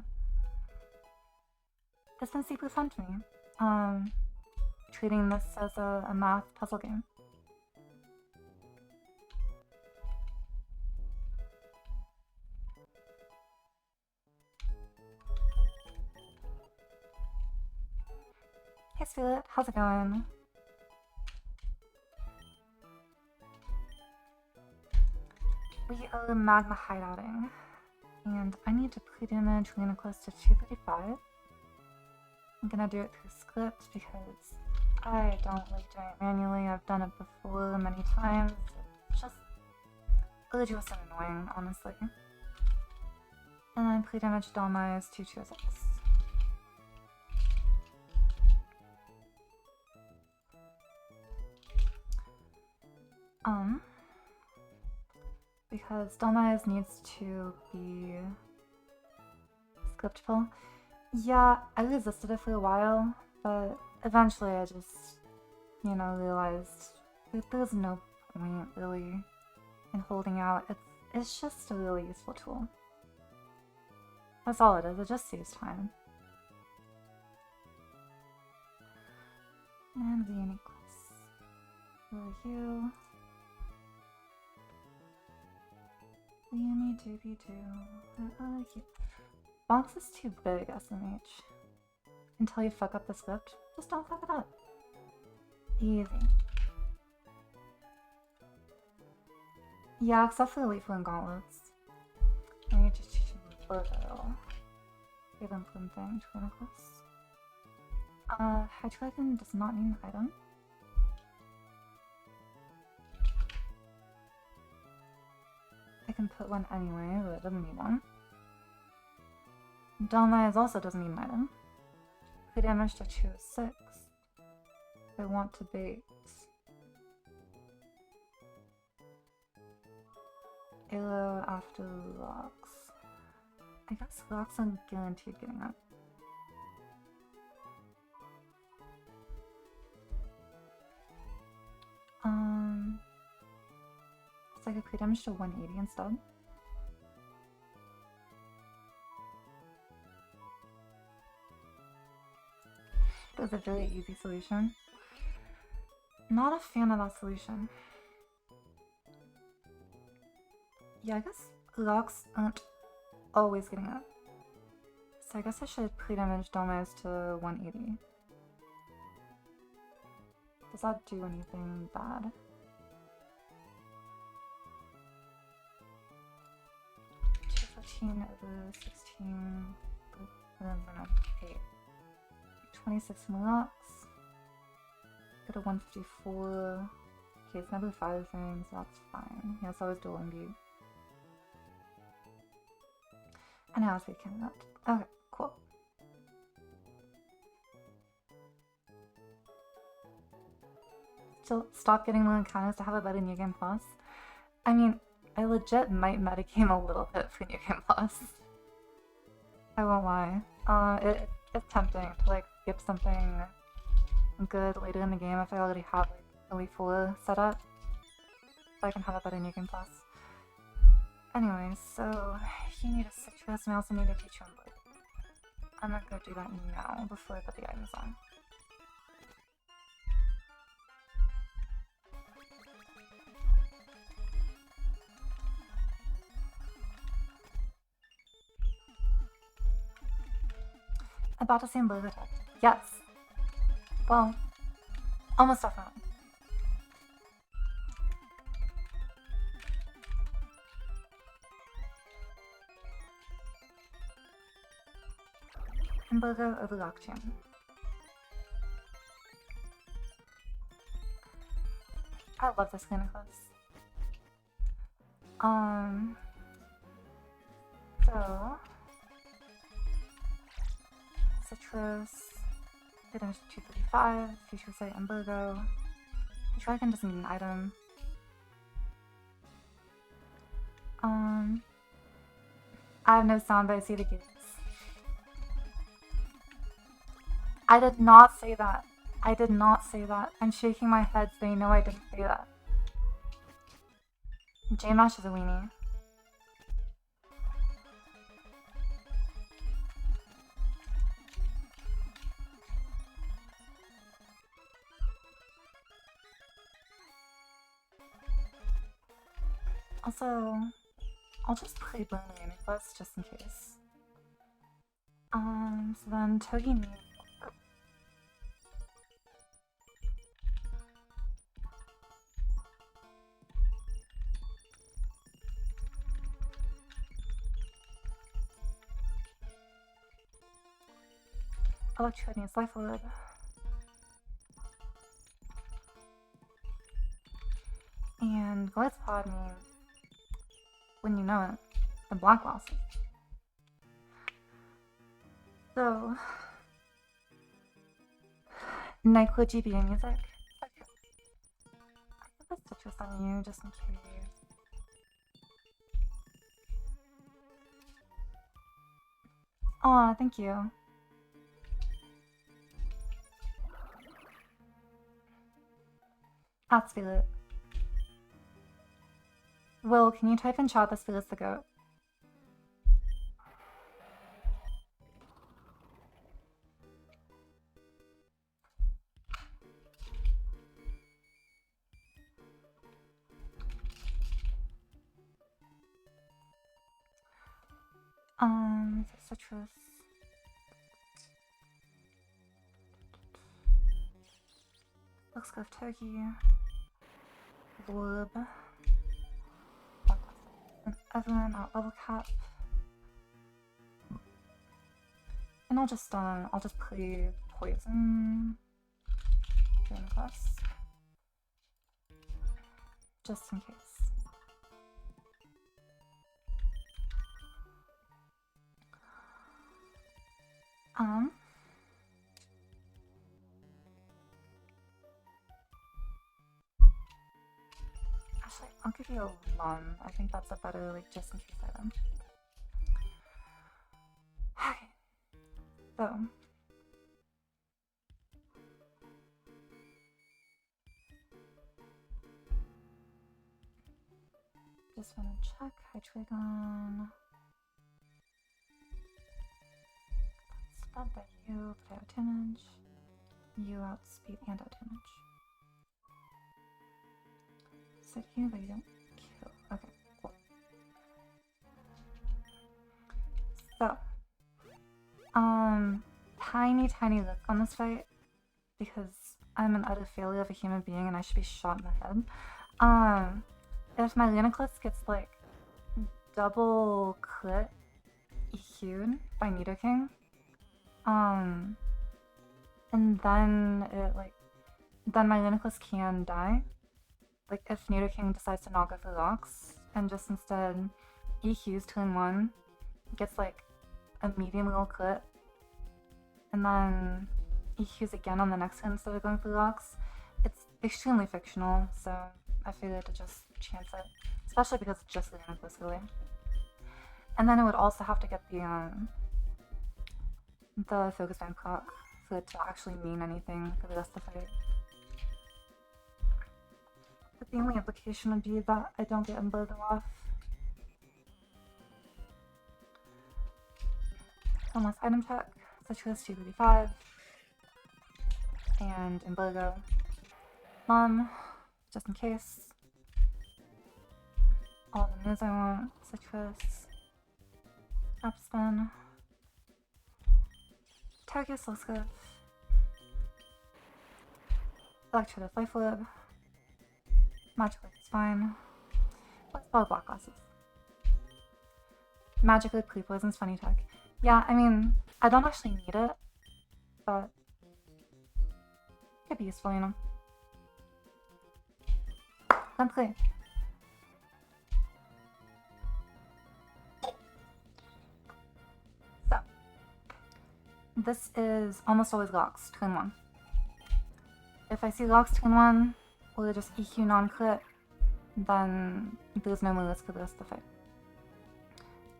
it's been super fun to me. Treating this as a math puzzle game. Hey Spirit, how's it going? We are Magma Hideouting, and I need to pre-damage Lena close to 235. I'm gonna do it through script because I don't like doing it manually. I've done it before many times. It's just arduous and annoying, honestly. And then pre-damage Dalmai's 226. Because Dalmai's needs to be scriptable. Yeah, I resisted it for a while, but eventually I just, you know, realized that there's no point really in holding out. It's just a really useful tool. That's all it is, it just saves time. And the equals. Who are you? Leonie Doobie Doo. Who are you? Box is too big, SMH. Until you fuck up the script, just don't fuck it up. Easy. Yeah, except for the Leaf and Gauntlets. I need to teach him Virgil. Give him something to necklace. Hedgewagon does not need an item. I can put one anyway, but it doesn't need one. Dalmai's also doesn't need an item. Free damage to 206. I want to bait. Arrow after rocks. I guess rocks are guaranteed getting up. So I could free damage to 180 instead. It was a very easy solution. Not a fan of that solution. Yeah, I guess rocks aren't always getting up. So I guess I should pre-damage Dalmai's to 180. Does that do anything bad? 15 over 16, and then 8. 26 Molox. Go to 154. Okay, it's never 5 things, so that's fine. Yeah, it's always dueling beat. And now we can up. Okay, cool. So stop getting low encounters to have a better New Game Plus. I mean, I legit might metagame a little bit for New Game Plus. I won't lie. It's tempting to like skip something good later in the game if I already have like Elite 4 set up, so I can have a better New Game Plus. Anyway, so you need a citrus and I also need a teacher on board. I'm gonna go do that now before I put the items on. About the same blue attack. Yes. Well, almost definitely. Embargo over lockchain. I love this kind of class. So citrus, get into 235, future say embargo. The dragon doesn't need an item. I have no sound, but I see the gates. I did not say that. I did not say that. I'm shaking my head so you know I didn't say that. J-Mash is a weenie. Also, I'll just play Burn Quest just in case. So then Togi needs Electro needs Life Orb. And Glitz Pod means, when you know it, the Black Loss. So, Nyquil GBA music. I put citrus on you just in case. Aw, thank you. That's Sphelet. Will, can you type in chat that Sphelet's the goat? Citrus. Looks good. Turkey. Blurb. And everyone at level cap. And I'll just play poison during class. Just in case. Actually, I'll give you a lung. I think that's a better, like, just in case item. Okay. So. Just wanna check. Hydreigon. Sped by you, play out damage. You outspeed and out damage. Set you, but you don't kill. Okay, cool. So, tiny look on this fight because I'm an utter failure of a human being and I should be shot in the head. If my Lunaclus gets like double crit EQ'd by Nidoking. And then then my Luniclus can die. Like, if Nidoking decides to not go for rocks and just instead EQs turn 1, gets like a medium little crit, and then EQs again on the next turn instead of going for rocks, it's extremely fictional, so I figured to just chance it. Especially because it's just Luniclus, really. And then it would also have to get the Focus Band proc for it to actually mean anything for the rest of the fight. But the only implication would be that I don't get Embargo off. One last item check. Citrus 235. And Embargo. Just in case. All the moves I want. Citrus. Up spin. Target Slowscliff. Electrolyte Life Orb. Magic Leap is fine. Let's borrow Black Glasses. Magic Leap Pre-Poison's funny tech. Yeah, I mean, I don't actually need it, but it could be useful, you know. Let's play. So, this is almost always Locks, turn 1. If I see Locks turn 1, or just EQ non-crit, then there's no more risk for the rest of the fight.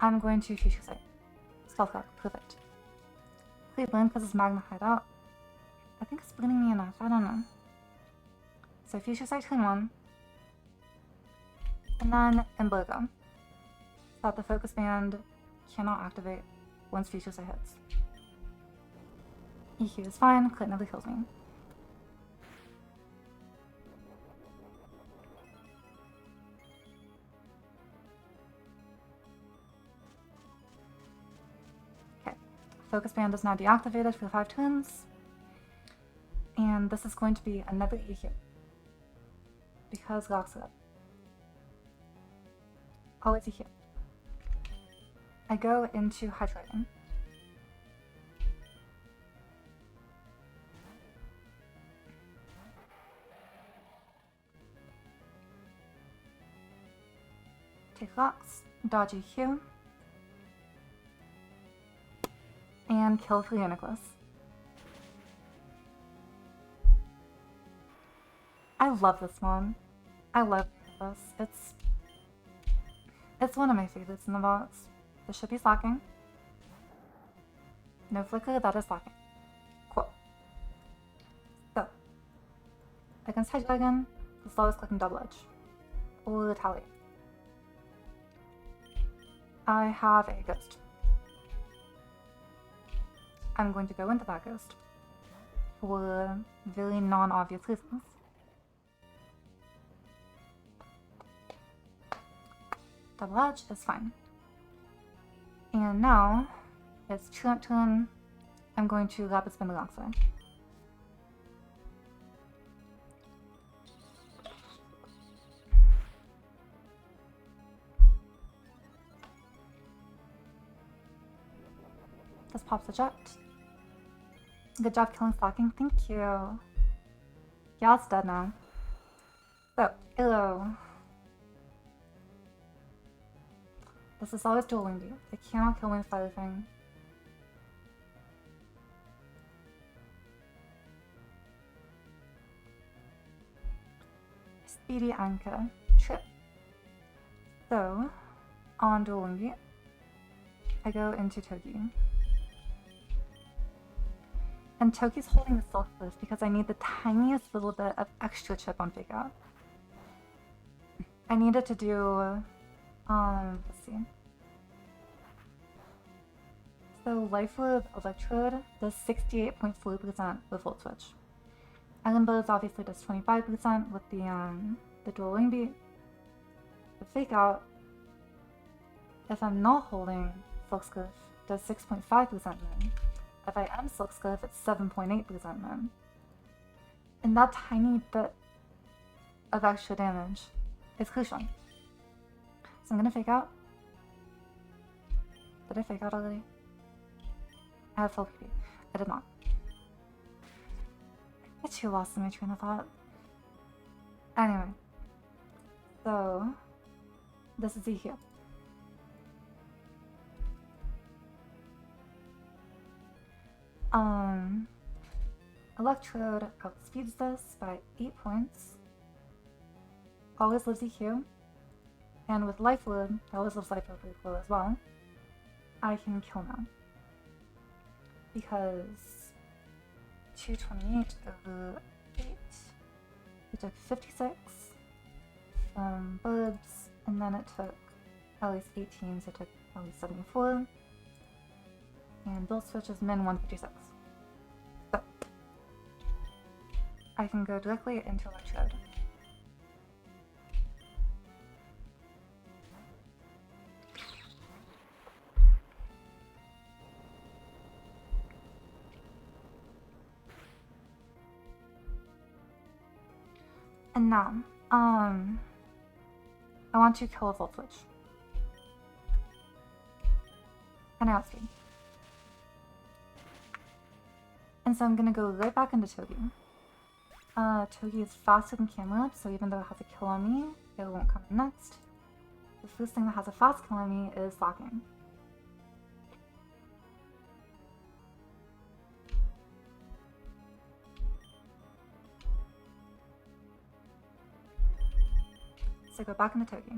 I'm going to Future Sight. Stealth Rock, perfect. Play Blend because it's Magma Hideout. I think it's bleeding me enough, I don't know. So Future Sight turn 1. And then Embargo. So that the Focus Band cannot activate once Future Sight hits. EQ is fine, crit never kills me. Focus Band is now deactivated for 5 turns. And this is going to be another EQ. Because Locks it up. Always EQ. I go into Hydrating. Take Locks, dodge EQ. And kill for Luniclus. I love this one. I love Luniclus. It's one of my favorites in the box. This should be slacking. No flicker, that is slacking. Cool. So, against Hydreigon, the slowest clicking double edge. Or Retaliate. I have a Ghost. I'm going to go into that Ghost for very non-obvious reasons. Double Edge is fine. And now, it's Truant turn. I'm going to Rapid Spin the Rockside. This pops eject. Good job killing slacking, thank you. Yeah, it's dead now. So, hello. This is always dual wing. It cannot kill me with Fire Fang. Speedy Anchor. Trip. So, on dual wing, I go into Toki. And Toki's holding the Silk Cliff because I need the tiniest little bit of extra chip on Fake Out. I needed to do, let's see. So Life Orb Electrode does 68.4% with Volt Switch. Iron Buzz obviously does 25% with the dual wing beat. The Fake Out, if I'm not holding Silk Cliff, does 6.5% min. If I am Silk Cliff, it's 7.8% min. And that tiny bit of extra damage is crucial. So I'm gonna Fake Out. Did I fake out already? I have full PP. I did not. I get too lost in my train of thought. Anyway. So, this is EQ. Electrode outspeeds this by 8 points. Always lives EQ. And with Life Load, it always lives Life Load as well. I can kill now. Because 228 over 8. It took 56 from bullets, and then it took at least 18, so it took at least 74. And build switch is min 156. So I can go directly into Electrode. And now, I want to kill a Volt Switch. And I outspeed. And so I'm gonna go right back into Togi. Togi is faster than Camelot, so even though it has a kill on me, it won't come in next. The first thing that has a fast kill on me is Locking. So go back into Togi.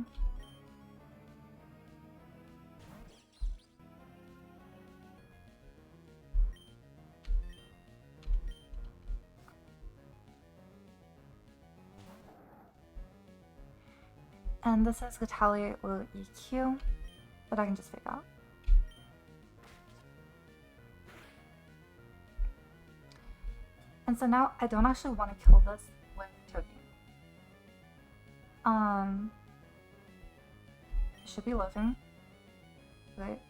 And this is Retaliate or EQ, but I can just fake out. And so now I don't actually want to kill this with Togi. It should be living. Right?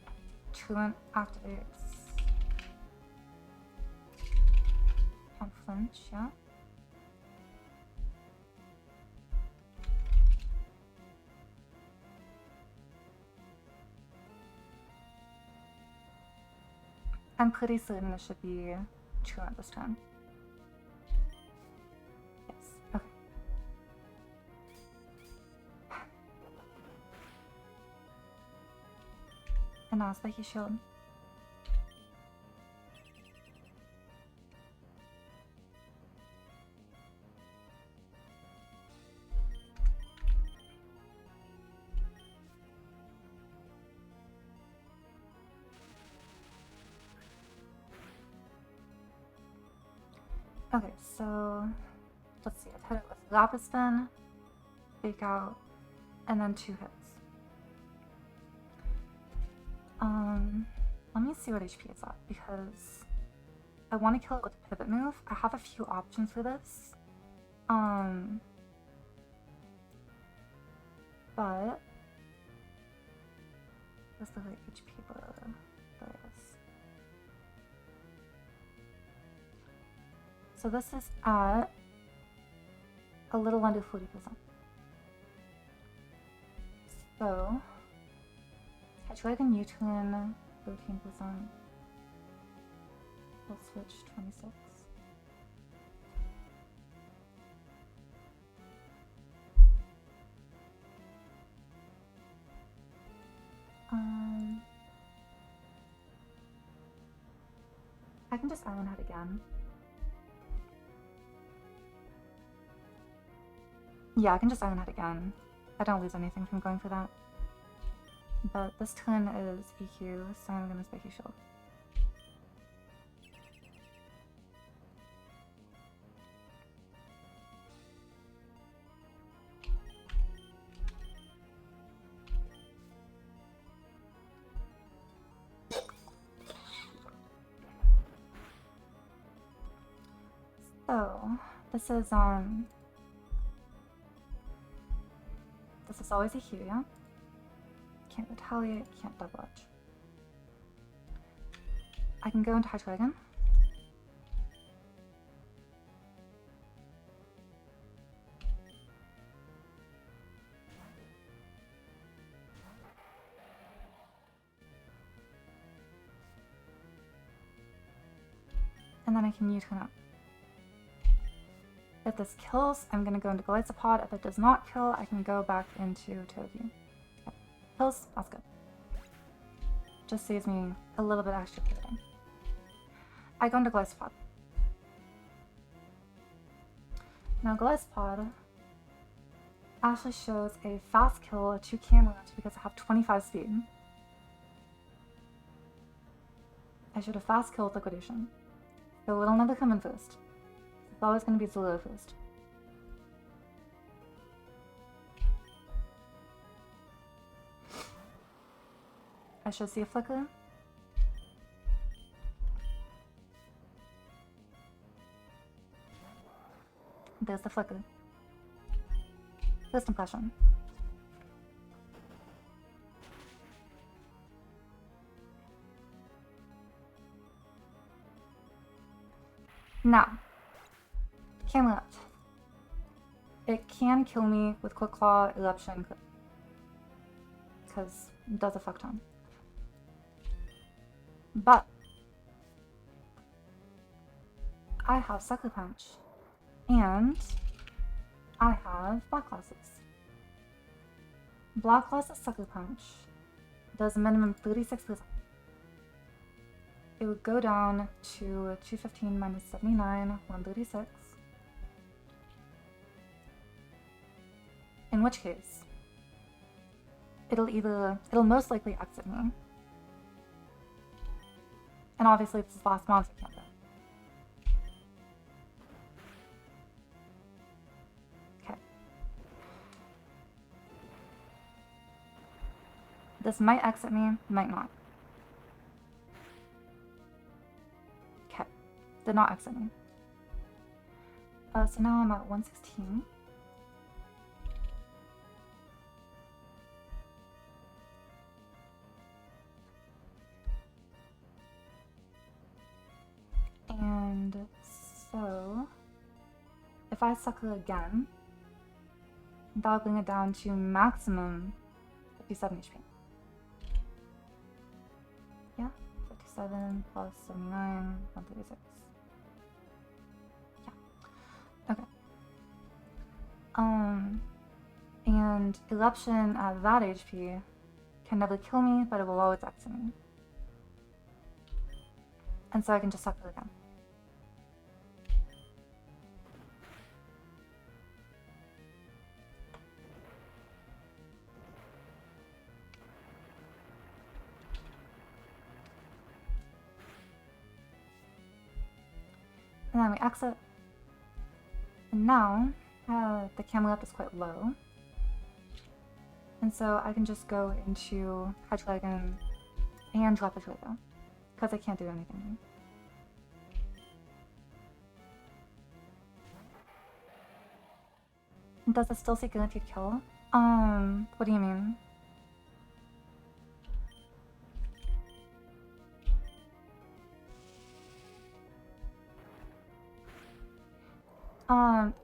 Truant activates. Can't flinch, yeah. I'm pretty certain it should be Truant this turn. Yes, okay. And now Spiky Shield. Okay, so let's see. I've hit it with Lapis Spin, Fake Out, and then 2 hits. Let me see what HP it's at, because I want to kill it with a pivot move. I have a few options for this. But what's the right HP bar? There it is. So this is at a little under 40%. So Hedgehog U-turn 13%. We'll switch 26. I can just Iron Head again. Yeah, I can just Iron Head again. I don't lose anything from going for that. But this turn is EQ, so I'm gonna Spiky Shield. So this is always a EQ, yeah? Can't retaliate, can't double edge. I can go into High Dragon. and then I can U-turn up. If this kills, I'm going to go into Glycopod. If it does not kill, I can go back into Toadview. Okay. Kills, that's good. Just saves me a little bit extra pivoting. I go into Glycopod. Now Glycopod actually shows a fast kill, a 2 camera because I have 25 speed. I should have fast killed Liquidation. So it'll never come in first. It's always going to be Zulu first. I should see a flicker. There's the flicker. First impression. Now, Camelot. It can kill me with Quick Claw, Eruption, because it does a fuck ton. But I have Sucker Punch, and I have Black Glasses. Black Glasses Sucker Punch does a minimum 36%. It would go down to 215 minus 79, 136. In which case, it'll most likely exit me. And obviously if this is the last monster, I can't go. Okay. This might exit me, might not. Okay. Did not exit me. So now I'm at 116. And so, if I sucker again, that'll bring it down to maximum 57 HP. Yeah, 57 plus 79, 136. Yeah. Okay. And Eruption at that HP can never kill me, but it will always exit me. And so I can just sucker again. And then we exit. And now, the camera up is quite low. And so I can just go into Hedgehog and drop a Draco. Because I can't do anything. Does it still say guaranteed kill? What do you mean?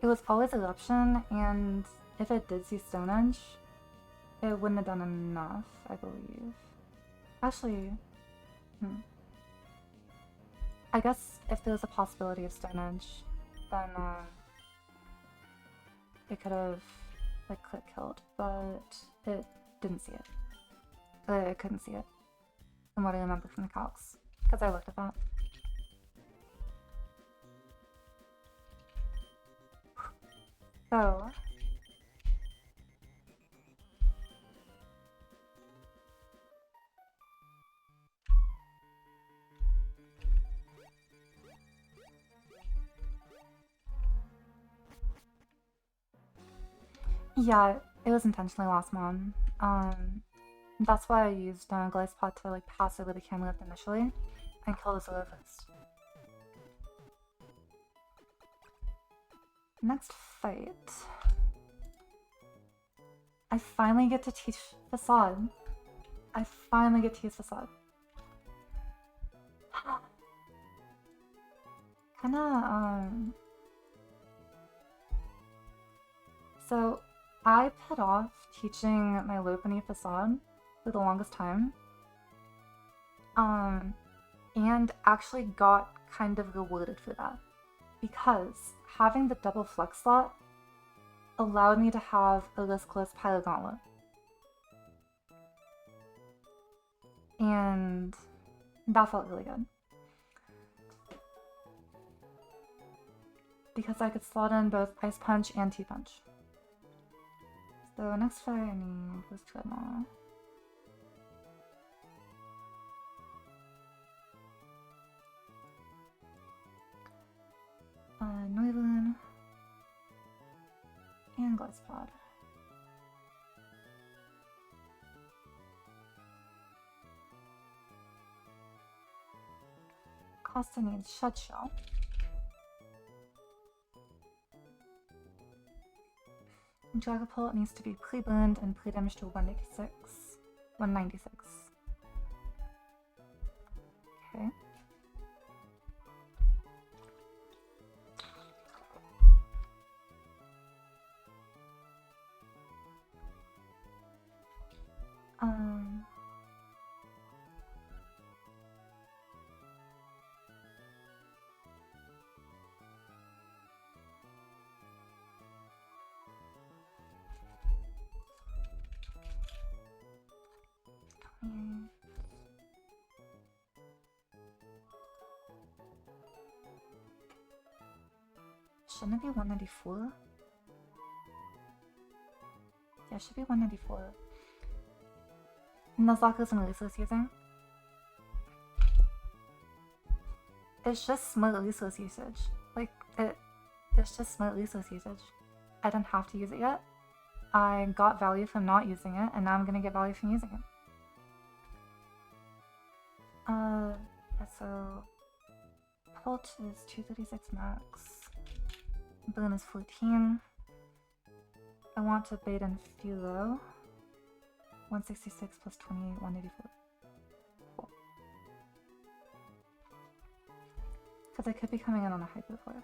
It was always Eruption, and if it did see Stone Edge, it wouldn't have done enough, I believe. Actually, I guess if there was a possibility of Stone Edge, then it could have like click killed, but it didn't see it. It couldn't see it, from what I remember from the calcs, because I looked at that. So, yeah, it was intentionally last mon. That's why I used Glycopod to like pass over the camera lift initially and kill the Zero first. Next fight. I finally get to teach Facade. I finally get to use Facade. Kinda, So, I put off teaching my Lopunny Facade for the longest time. And actually got kind of rewarded for that. Because having the double flex slot allowed me to have a listless pilot gauntlet. And that felt really good. Because I could slot in both Ice Punch and T-Punch. So next fight I need was Treadmill. Noivern. And Glycepod. Costa needs Shut Shell. Dragapult needs to be pre-burned and pre-damaged to 196. 196. Okay. Shouldn't it be 194? Yeah, it should be 194. Nuzlocke isn't resource using. It's just smart resource usage. Like, it's just smart resource usage. I didn't have to use it yet. I got value from not using it, and now I'm gonna get value from using it. Yeah, so Pult is 236 max. Boon is 14. I want to bait in Philo. 166 plus 28, 184. Cool. Because I could be coming in on a Hyper Force.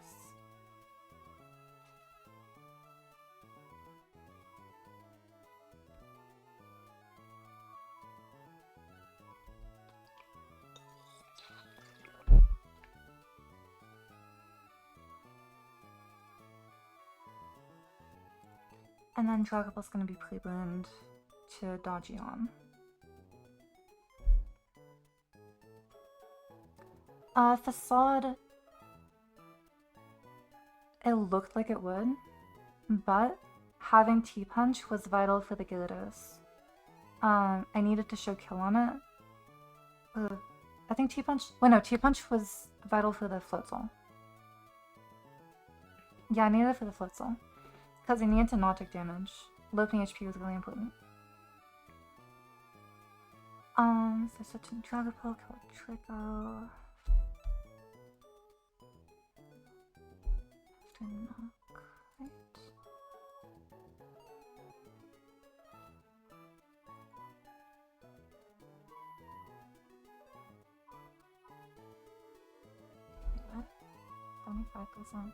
And then Dragapult's gonna be pre-burned to Dodgeon. Facade, it looked like it would, but having T-Punch was vital for the Gyarados. I needed to show kill on it. I think T-Punch, wait no, T-Punch was vital for the Floatzel. Yeah, I needed it for the Floatzel. Because I needed to not take damage. Looping HP was really important. So switch to Dragapult, kill Trico. After knock, right? Wait, what? 75%.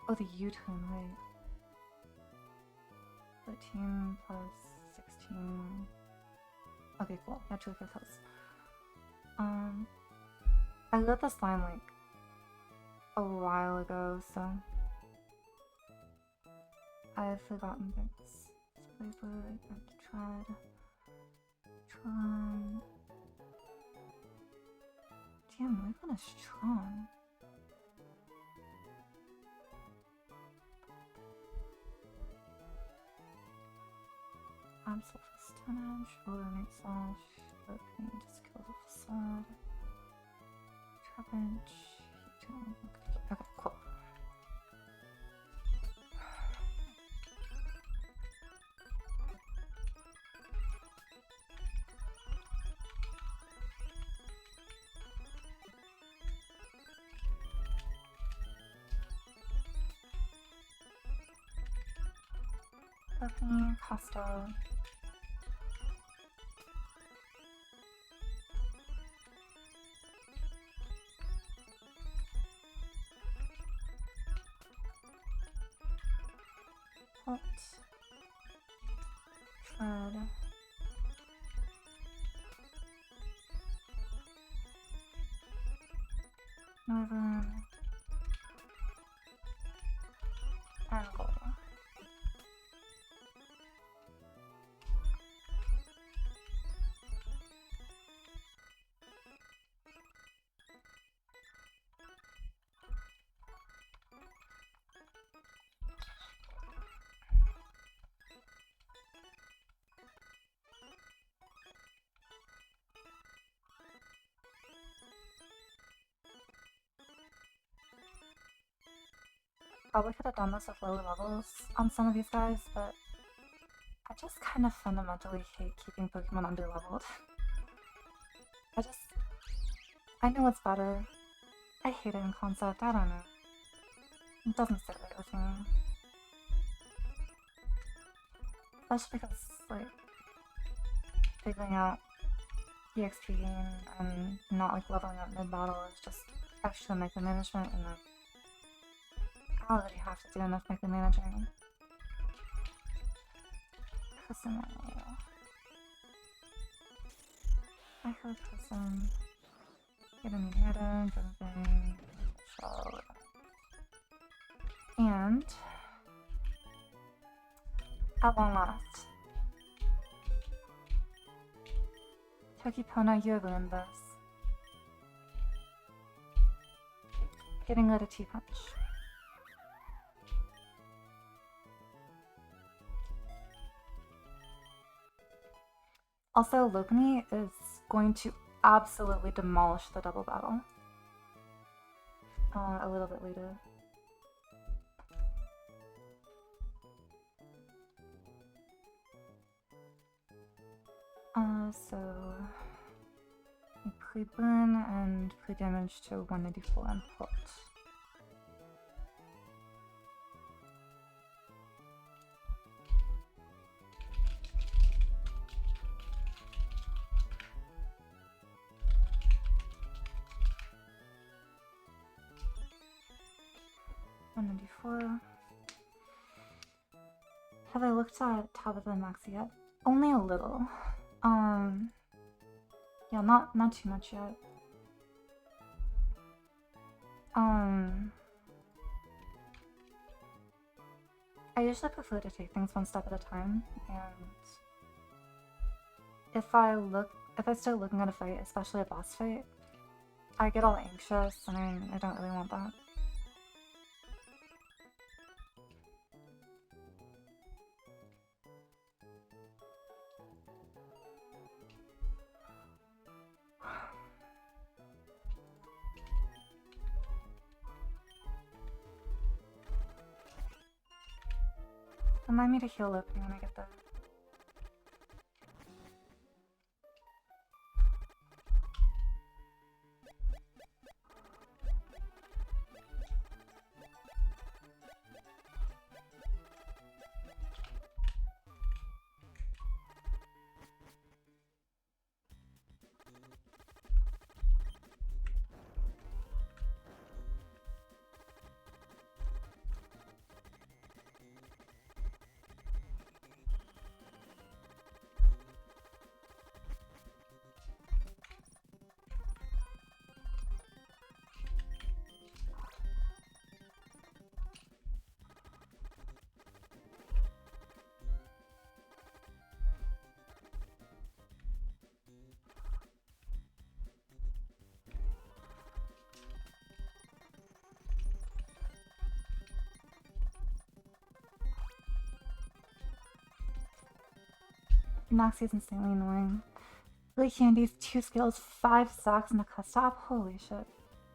Oh, the U-turn, right. 13 plus 16. Okay, cool. Yeah, 2 kills. I got this line like a while ago, so I've forgotten things. Splayblade, Tread, Tron. Damn, we're gonna Tron. Absolute damage, Overnight Slash, Opening, just kill the Facade. Trapinch, okay, cool. Opening, Costo. Tread. Probably could have done this with lower levels on some of these guys, but I just kind of fundamentally hate keeping Pokemon underleveled. I know it's better. I hate it in concept, I don't know. It doesn't sit right with me. Especially because, like, figuring out EXP and not, like, leveling up mid-battle is just extra micromanagement, and I already have to do enough micromanaging. I heard person. Get a new item, everything. Shall. And at long last, Tokipona, you have earned this. Getting rid of T-Punch. Also, Lopunny is going to absolutely demolish the double battle. A little bit later. So pre-burn and pre-damage to 194 and put. Have I looked at Tabitha and Maxi yet? Only a little. Yeah, not too much yet. I usually prefer to take things one step at a time, and if I start looking at a fight, especially a boss fight, I get all anxious, and I don't really want that. Remind me to heal up when I get there. Moxie's insanely annoying. Really Candy's 2 skills, 5 stacks, and a custop? Holy shit.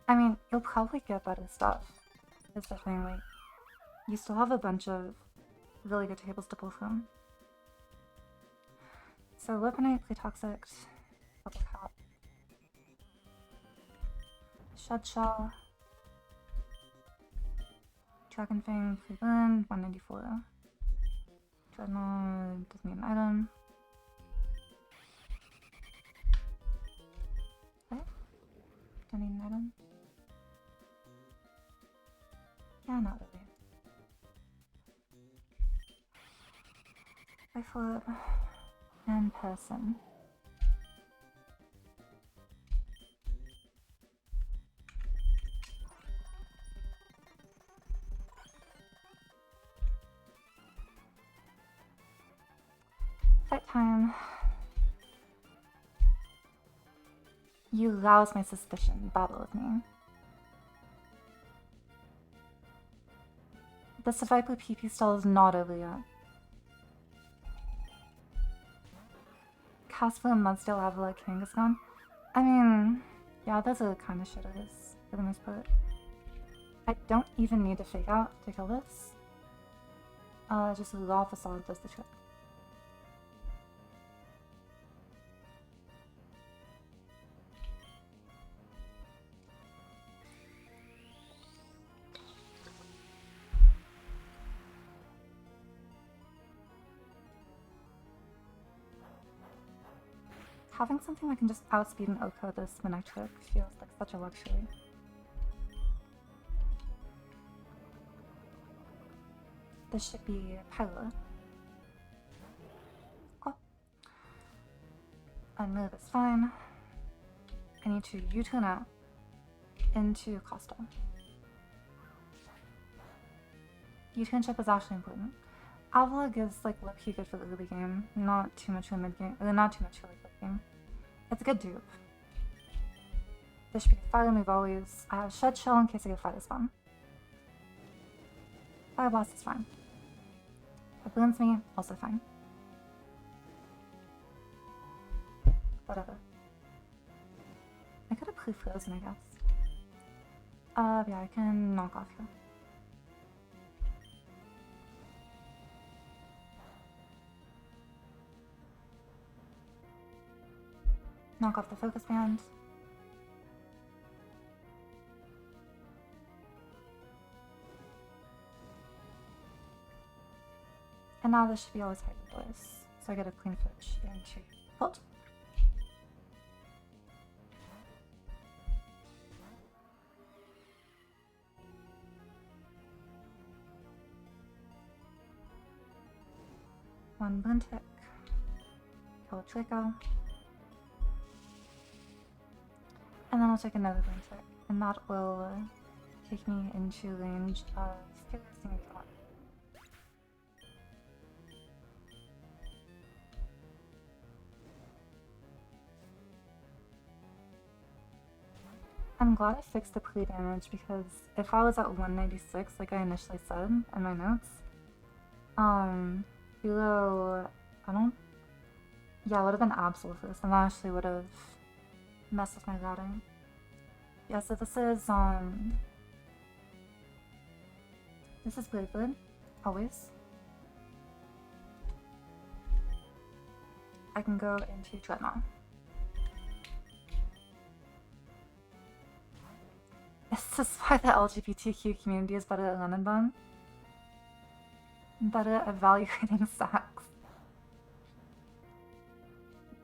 I mean, you'll probably get better stuff. Is the thing, like, you still have a bunch of really good tables to pull from. So, Weaponite, Playtoxic, Bubble Cap, Shed Shell, Dragon Fang, Cleveland, 194. Dreadnought doesn't need an item. Don't need an item? Yeah, not really. I thought in person. Fight time. You rouse my suspicion. Battle with me. The survival PP stall is not over yet. Casper and Mudsdale Avila King is gone. I mean, yeah, those are kind of shitters for the most part. I don't even need to fake out to kill this. Just law facade does the trick. Having something that can just outspeed and outcode this Manectric feels like such a luxury. This should be Pyla. Oh. Unmove is fine. I need to U-turn out into Costa. U-turn chip is actually important. Avalog is like low-key good for the early game, not too much for the mid-game, not too much for like late game. It's a good dupe. This should be Fire move always. I have Shed Shell in case I get Fire Spawn. Fire Blast is fine. It burns me, also fine. Whatever. I could have pre-frozen, I guess. Yeah, I can knock off here. Knock off the focus band. And now this should be always hiding place. So I get a clean fetch into Pult. One burn tick. Kill Draco. And then I'll take another burn tick. And that will take me into range of Furious Thing. I'm glad I fixed the pre-damage because if I was at 196, like I initially said in my notes, below, yeah, it would have been Absol first, and that actually would have messed with my routing. Yeah, so this is Blade Bird, always. I can go into Dreadnought. Is this why the LGBTQ community is better at London Bun? Better at evaluating stacks.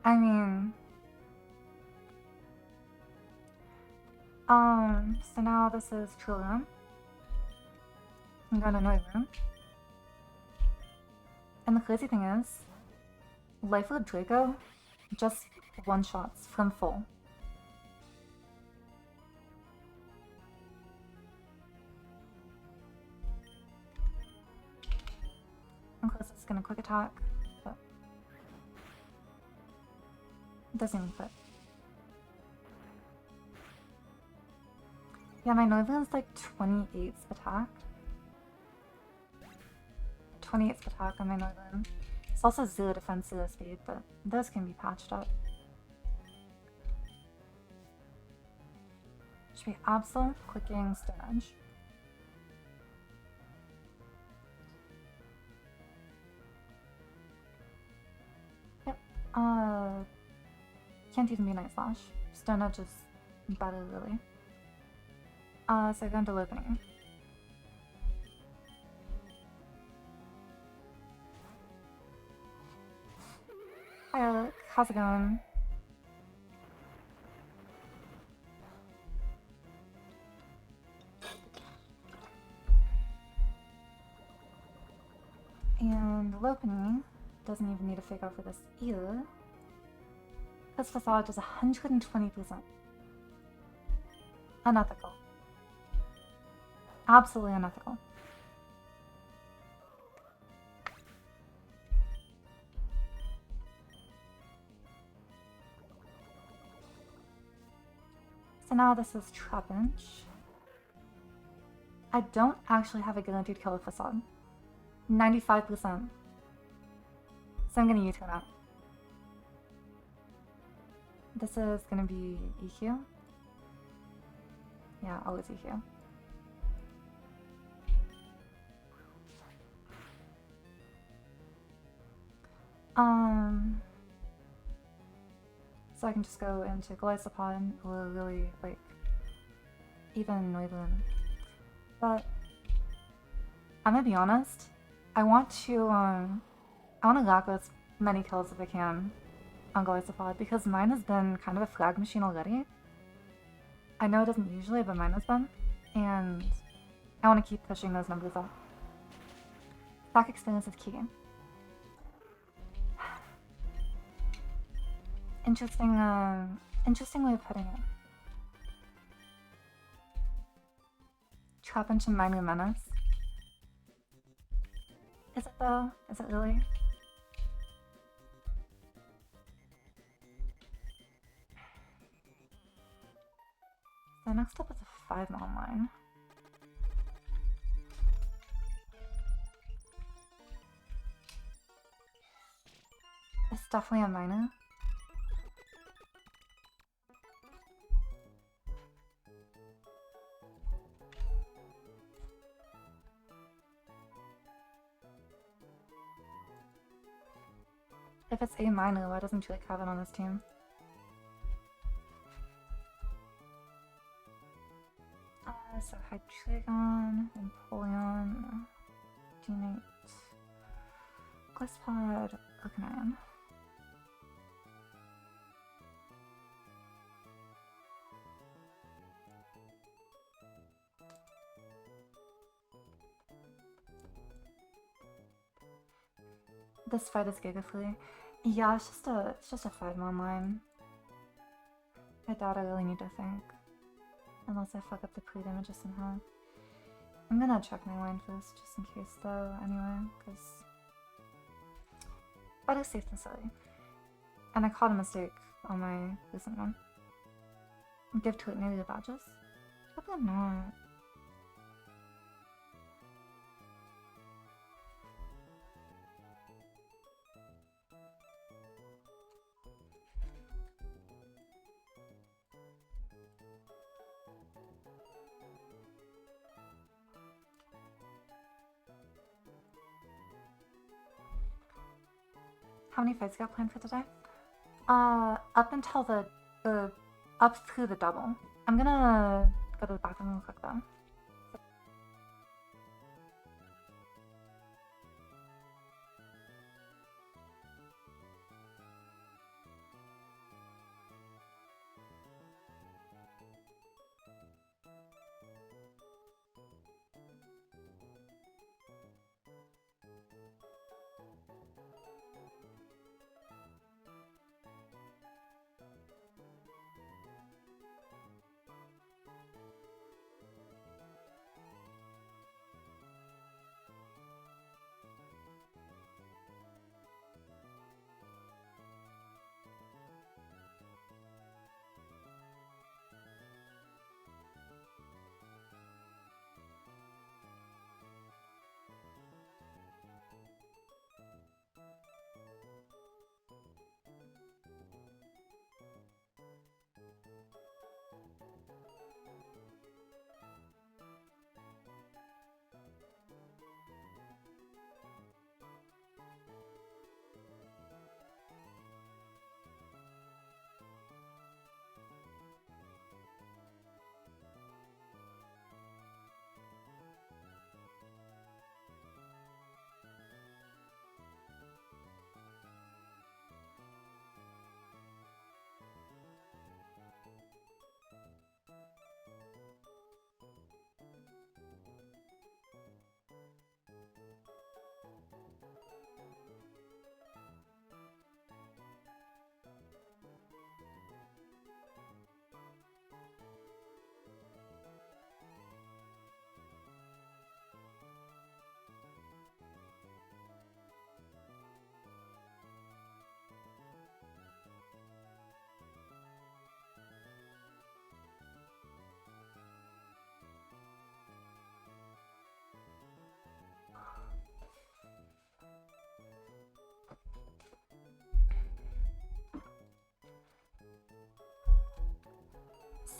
I mean... so now this is Trillium. I'm going to another room. And the crazy thing is, Lifelord Draco just one-shots from full. Of course, it's gonna quick attack, but it doesn't even fit. Yeah, my Noivin's like 28th attack. 28th attack on my Noivin. It's also 0 defense, 0 speed, but those can be patched up. Should be Absol, clicking Stone Edge. Can't even be Night Slash. Stone Edge is better, really. So go into Opening. Hi Alec, how's it going? And Lopening doesn't even need a fake out for this either. This facade is 120%. Unethical. Absolutely unethical. So now this is Trapinch. I don't actually have a guaranteed kill with facade. 95%. So I'm gonna U-turn out. This is gonna be EQ. Yeah, always EQ. So I can just go into Glycopod really, like, even with them. But I'm gonna be honest, I want to lock as many kills as I can on Glycopod because mine has been kind of a flag machine already. I know it doesn't usually, but mine has been. And I want to keep pushing those numbers up. Stock experience is key. Interesting way of putting it. Trap into minor menace. Is it though? Is it really? So next up is a 5-mile line. It's definitely a minor. If it's A minor, why doesn't Drake have it on his team? So Hydreigon, Empoleon, Genate, Glycopod, Arcanine. This fight is Gigafree. Yeah, it's just a 5-mon line. I doubt I really need to think. Unless I fuck up the pre-damages somehow. I'm gonna check my line first, just in case though, anyway, because better safe than sorry. And I caught a mistake on my recent one. Give to it maybe the badges? Probably not. How many fights got planned for today? Up until up through the double. I'm gonna go to the bathroom real quick though.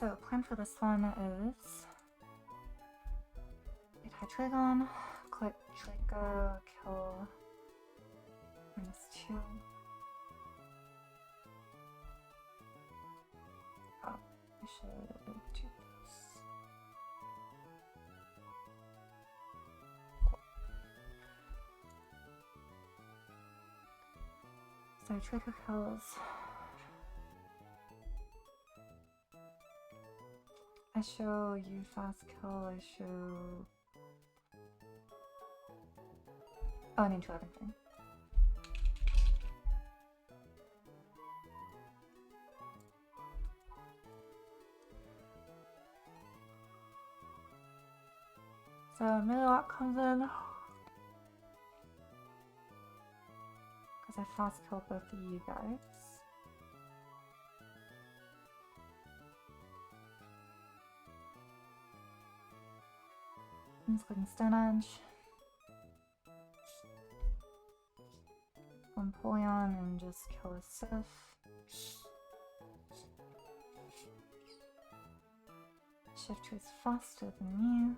So, plan for this one is hit Hydreigon, click Draco, kill -2, too. Oh, I should do this. Cool. So trigger kills. I show you fast kill, I show... Oh, I need 2 everything. So Milliwatt comes in. Because I fast killed both of you guys. I'm just clicking Stone Edge. Empoleon and just kill a Sif. Shift 2 is faster than you.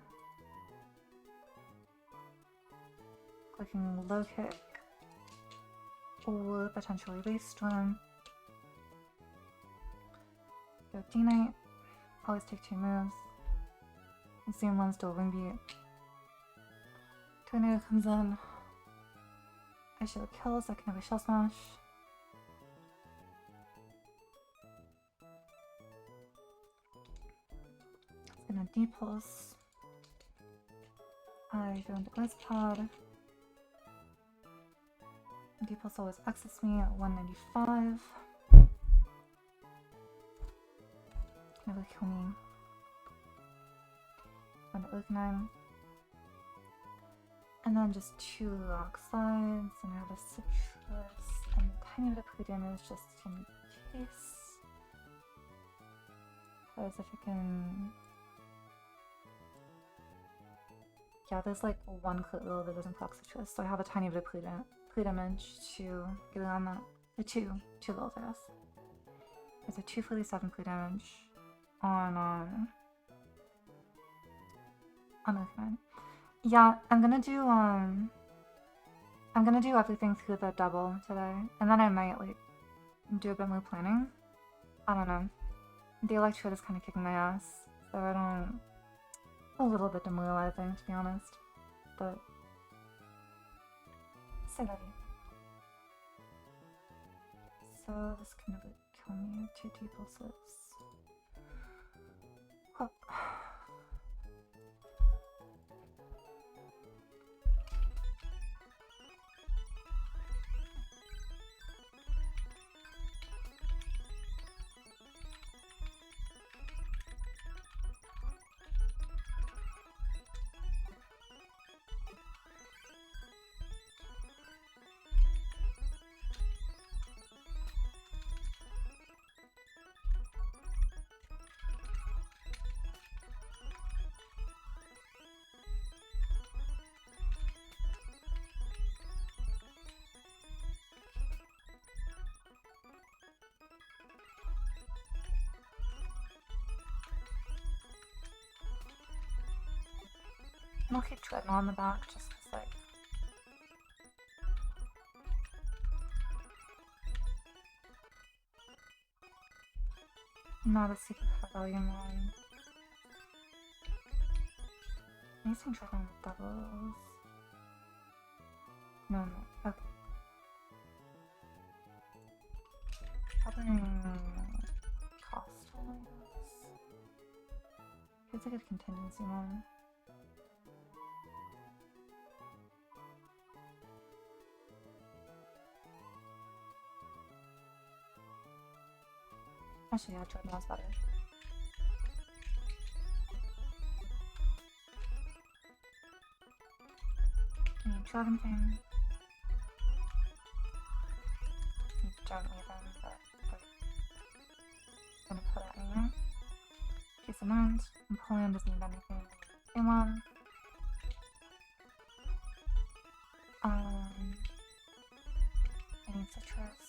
Clicking low kick. Or potentially base storm. Go D-Knight. Always take 2 moves. Zoom 1's still Wing Beat. Tornado comes in. I show kills, I can have a Shell Smash. It's gonna D-Pulse. I go into Ice Pod. D-Pulse always exits me at 195. Never kill me. Go into Oakenine. And then just 2 rock slides, and I have a citrus, and a tiny bit of play damage just in case. Because if I can... Yeah, there's like 1 crit roll that doesn't proc citrus, so I have a tiny bit of play damage to get around that. The 2 rolls, I guess. There's a 247 play damage on Oakenine. Yeah, I'm gonna do everything through the double today, and then I might like do a bit more planning. I don't know. The electrode is kind of kicking my ass, so I don't. A little bit demoralizing, to be honest, but c'est la vie. So this can never kill me. 2 D-Pulses. Cool. I'll keep Dreadnought on the back just because, like, not a super volume one. I'm using Dreadnought with doubles. No. Okay. Probably cost one, I guess. Feels like a contingency one. Actually, yeah, Dreadnought's better. I need Dragon Fang. You don't need them, but I'm gonna put it anyway. Keep in mind, Empoleon doesn't need anything. Amon. I need Citrus.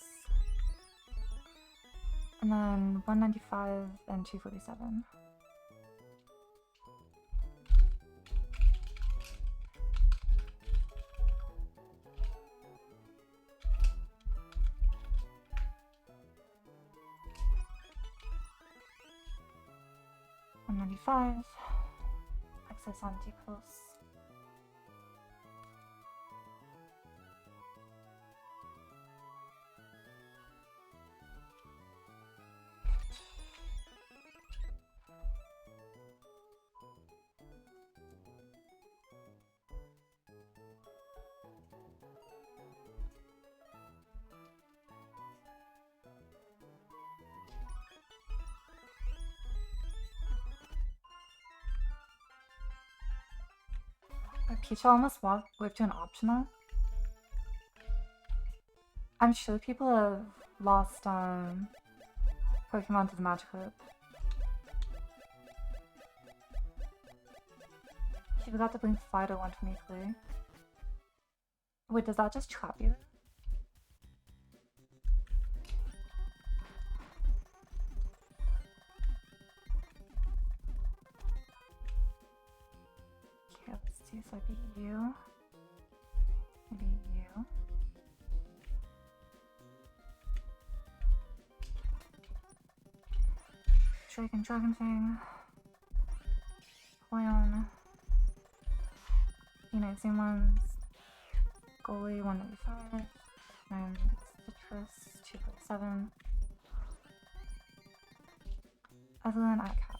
And then 195 and 247. 195. Access on D-pulse. Peach almost whipped to an optional. I'm sure people have lost Pokemon to the Magic Hoop. She forgot to blink Fido 123. Wait, does that just trap you? Okay, let's see. So I beat you. Maybe you. Dragon Fang. Poyon. P19 ones. Goalie 195. And Citrus 247. Evelyn at cap.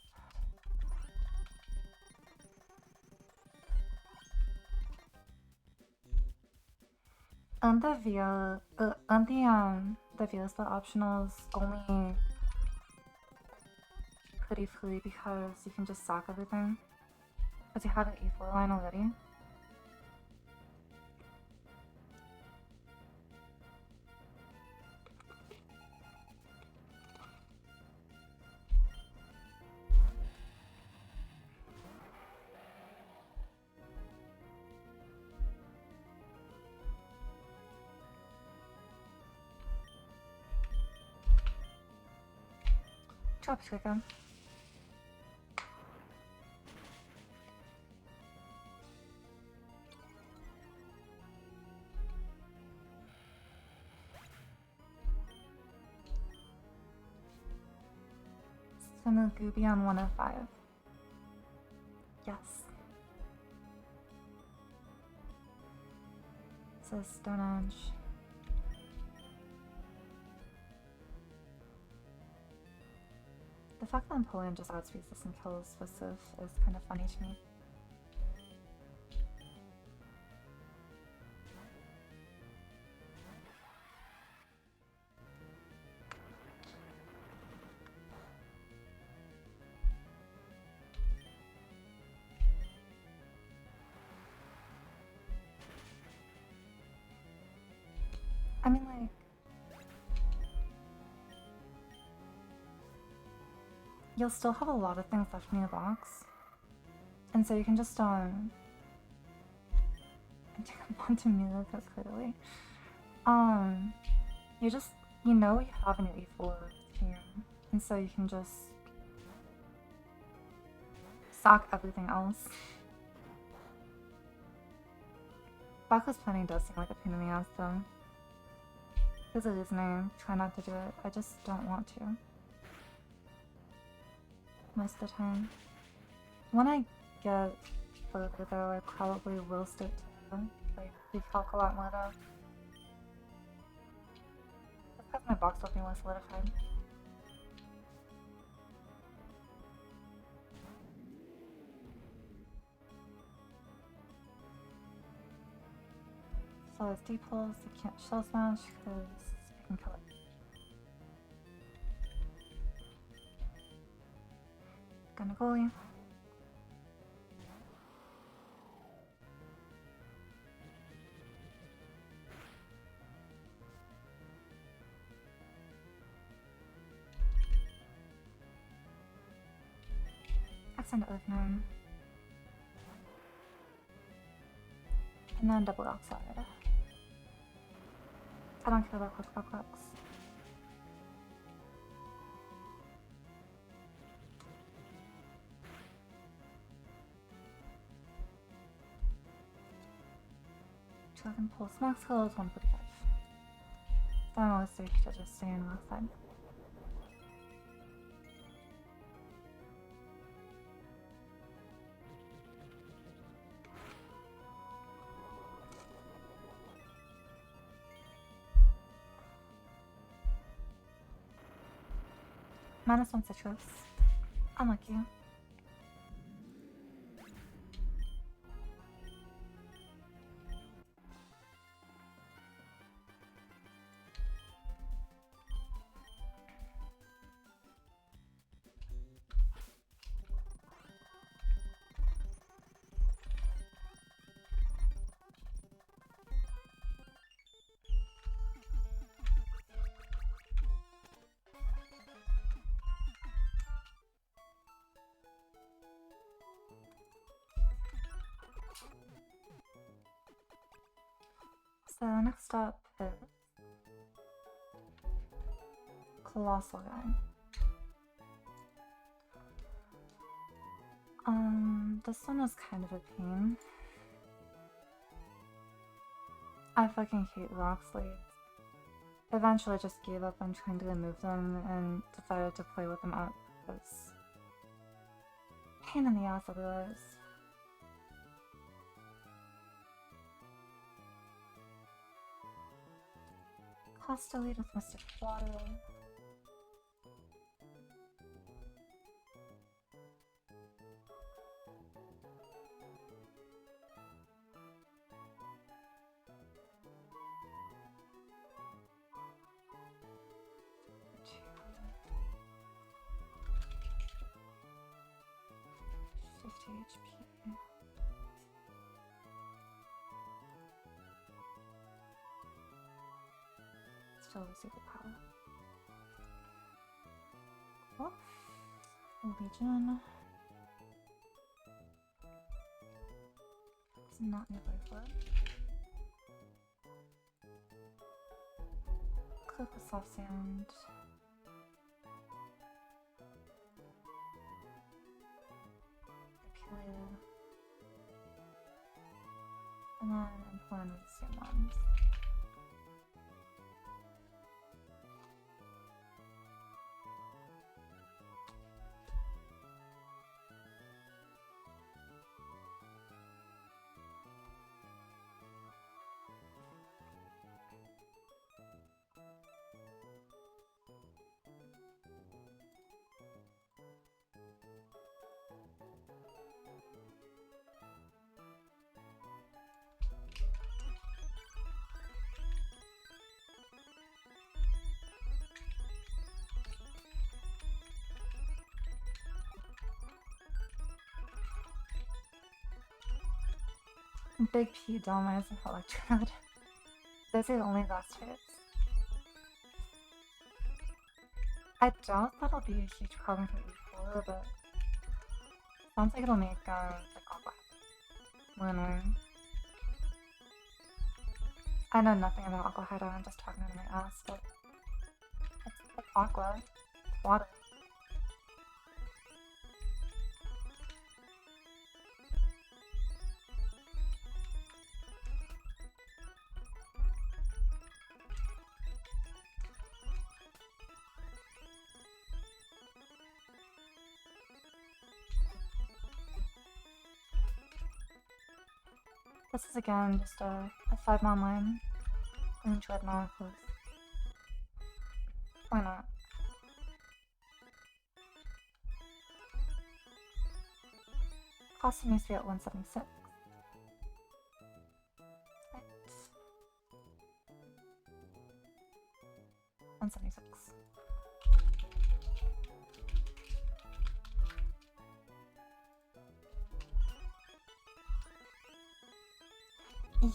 Aren't the VO split optionals only pretty free because you can just sack everything? Because you have an E4 line already? Drop chicken. Summer Gooby on 105. Yes. Says Stonehenge. The fact that Napoleon just outspeeds this and kills with Sif is kind of funny to me. I mean, like, you'll still have a lot of things left in your box, and so you can just take one to Mila clearly. You know you have a new E4 here, and so you can just sack everything else. Backless planning does seem like a pain in the ass though. There's a reason I try not to do it. I just don't want to. Most of the time. When I get further though, I probably will stick to like recalc a lot more though. That's because my box will be more solidified. So it's D-pulse, I can't shell smash because I can kill it. Gonna goalie. Accent Earthman. And then double oxide. I don't care about clicks. Dragon Pulse max skill is 145. Then I'll mistake to just stay in left side. -1 citrus. Unlucky. So next up is Colossal Guy. This one was kind of a pain. I fucking hate rock slides. Eventually I just gave up on trying to remove them and decided to play with them out because pain in the ass otherwise. Costa lead with Mystic Water. HP. Still a superpower. Cool. Legion. It's not nearby flood. Clip with soft sand. And then I'm pulling the same ones. Big P Doma is an Electrode. Those are the only last hits. I doubt that'll be a huge problem for E4, but sounds like it'll make like Aqua win-win. I know nothing about Aqua Hideout, I'm just talking out of my ass, but it's Aqua. It's water. This is again just a 5-mon line. I'm going to dread mana close. Why not? Cost needs to be at 176. Right. 176.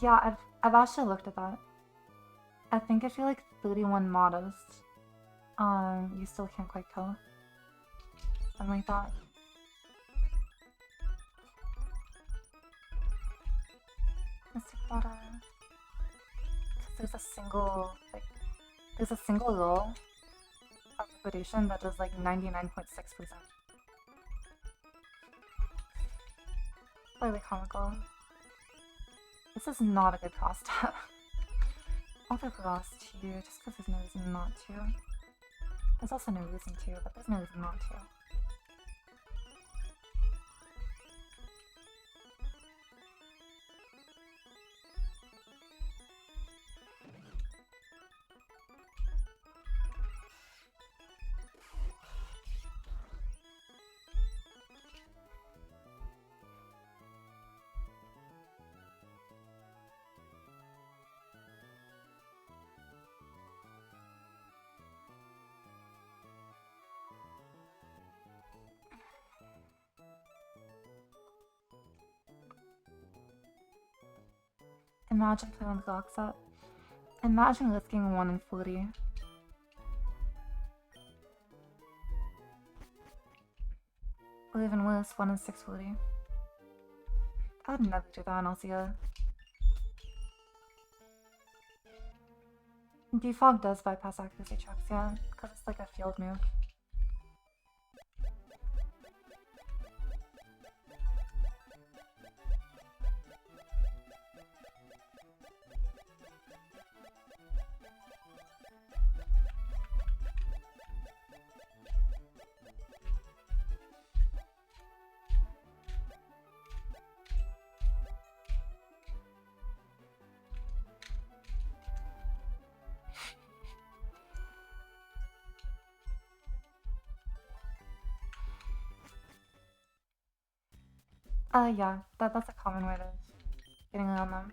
Yeah, I've actually looked at that. I think if you're like 31 modest, you still can't quite kill. Something like that. Mystic Water. Because there's a single roll of liquidation that does like 99.6%. Slightly comical. This is not a good cross step. I'll do cross too, just because there's no reason not to. There's also no reason to, but there's no reason not to. Imagine putting the blocks up. Imagine lifting 1 in 40. Or even worse, 1 in 640. I would never do that in Alcia. Defog does bypass accuracy checks, yeah, because it's like a field move. Yeah, that's a common way of getting around them.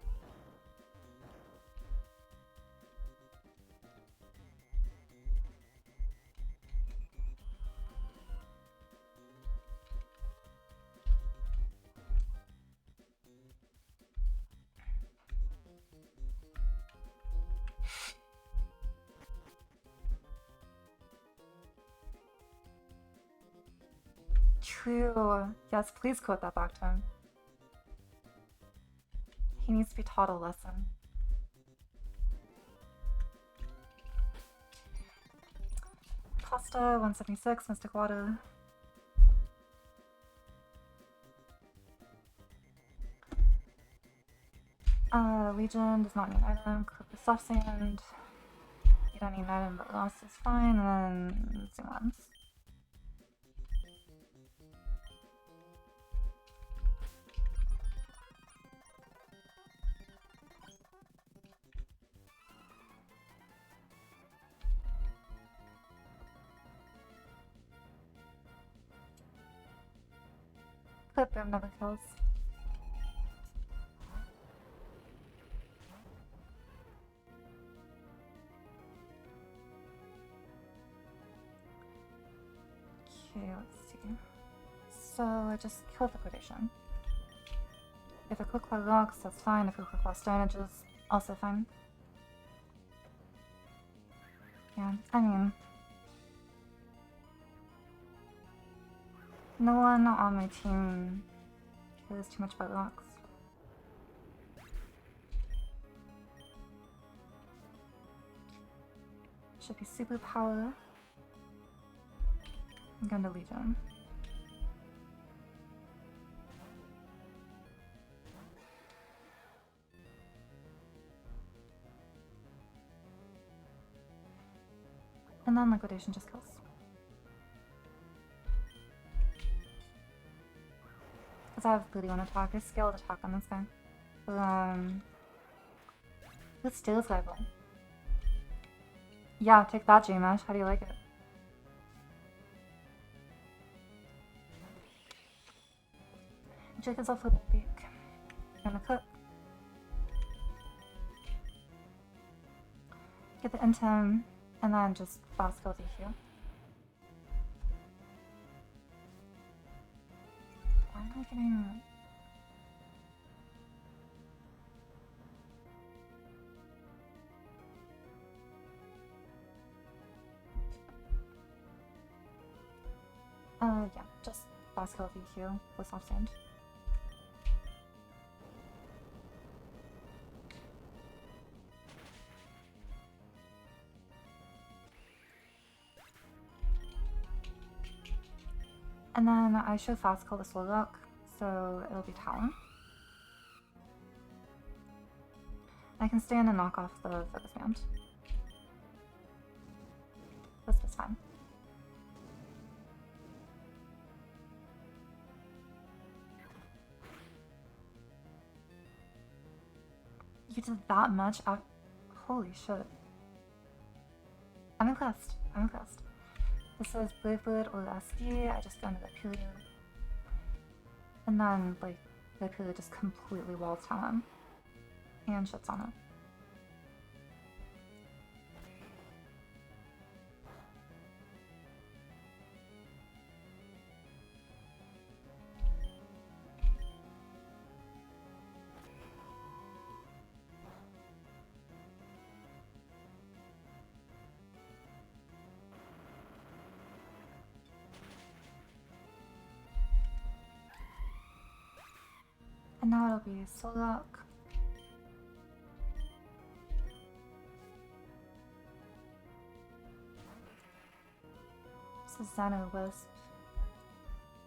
True. Yes, please quote that back to him. He needs to be taught a lesson. Pasta, 176, Mystic Water. Legion does not need an item. Clip the soft sand. You don't need an item, but loss is fine. And then zoom once. Clip boom never kills. Okay, let's see. So I just killed liquidation. If I click by rocks, that's fine. If I click by stonages, also fine. Yeah, I mean, no one on my team cares too much about rocks. Should be super power. I'm going to Legion. And then liquidation just kills. Because I have really one attack. I scaled attack on this guy. Let's steal this guy, boy. Yeah, take that, J-Mash. How do you like it? Jake is off with a beak. Gonna cook. Get the intem, and then just fast go DQ. Why am I getting... yeah, just fast kill DQ with soft sand. And then I should fast kill the slow lock, so it'll be Talon. I can stand and knock off the focus band. This is fine. You did that much? Holy shit. I'm impressed. I'm impressed. This says Bladewood or SD. I just found the period. And then, like, the period just completely walls Talon and shits on it. And now it'll be Solok. This is Xano Wisp.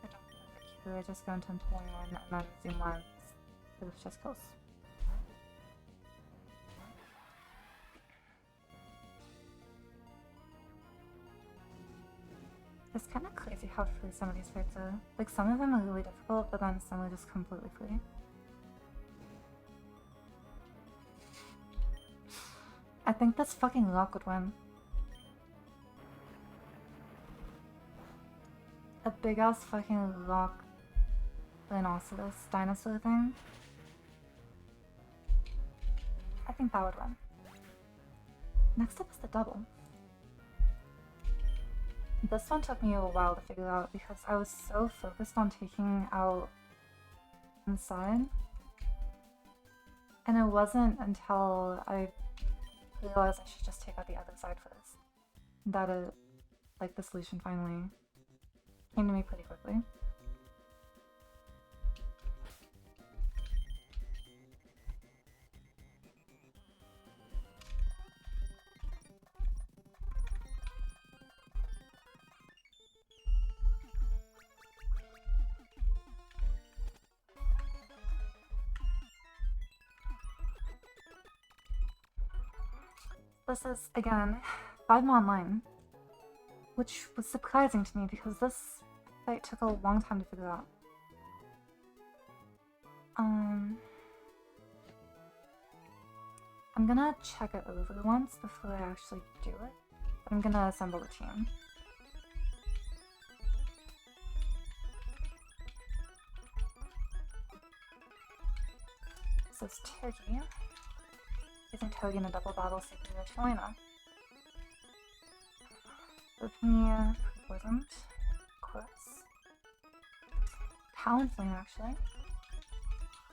I don't have the Q, I just go into Empoleon and then Zoom Lens. It's just kills. It's kind of crazy how free some of these fights are. Like, some of them are really difficult, but then some are just completely free. I think this fucking lock would win. A big ass fucking lock rhinoceros dinosaur thing. I think that would win. Next up is the double. This one took me a while to figure out because I was so focused on taking out inside. And it wasn't until I realized I should just take out the other side first that like the solution finally came to me pretty quickly. This is, again, 5 online, which was surprising to me because this fight took a long time to figure out. I'm gonna check it over once before I actually do it, but I'm gonna assemble the team. So it's Turkey. Using Togi in a double battle secret with Helena. Opening poisoned, of course. Talonflame, actually.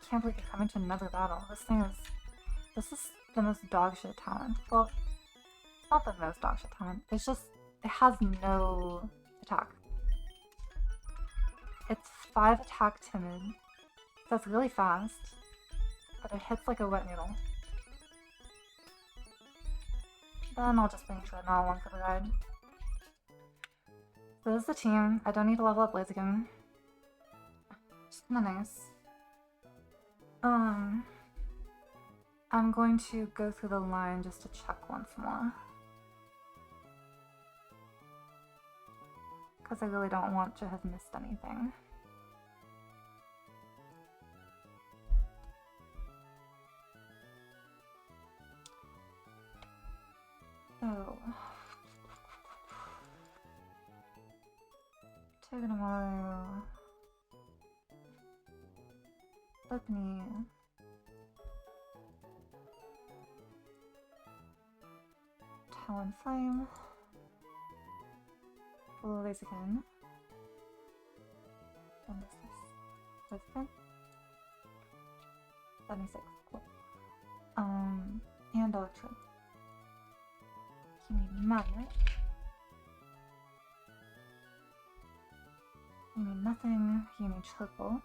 Can't believe you're coming to another battle. This is the most dogshit talent. Well, not the most dogshit talent. It's just, it has no attack. It's 5 attack timid. So it's really fast, but it hits like a wet noodle. Then I'll just bring Treadmill along for the ride. So this is the team. I don't need to level up Blaziken. Just kinda nice. I'm going to go through the line just to check once more. Because I really don't want to have missed anything. So, Togedemaru, Lopunny, Talonflame, Blaziken, and this is Blaziken, 76, cool. And Electrode. You need Magnet. You need nothing. You need Triple.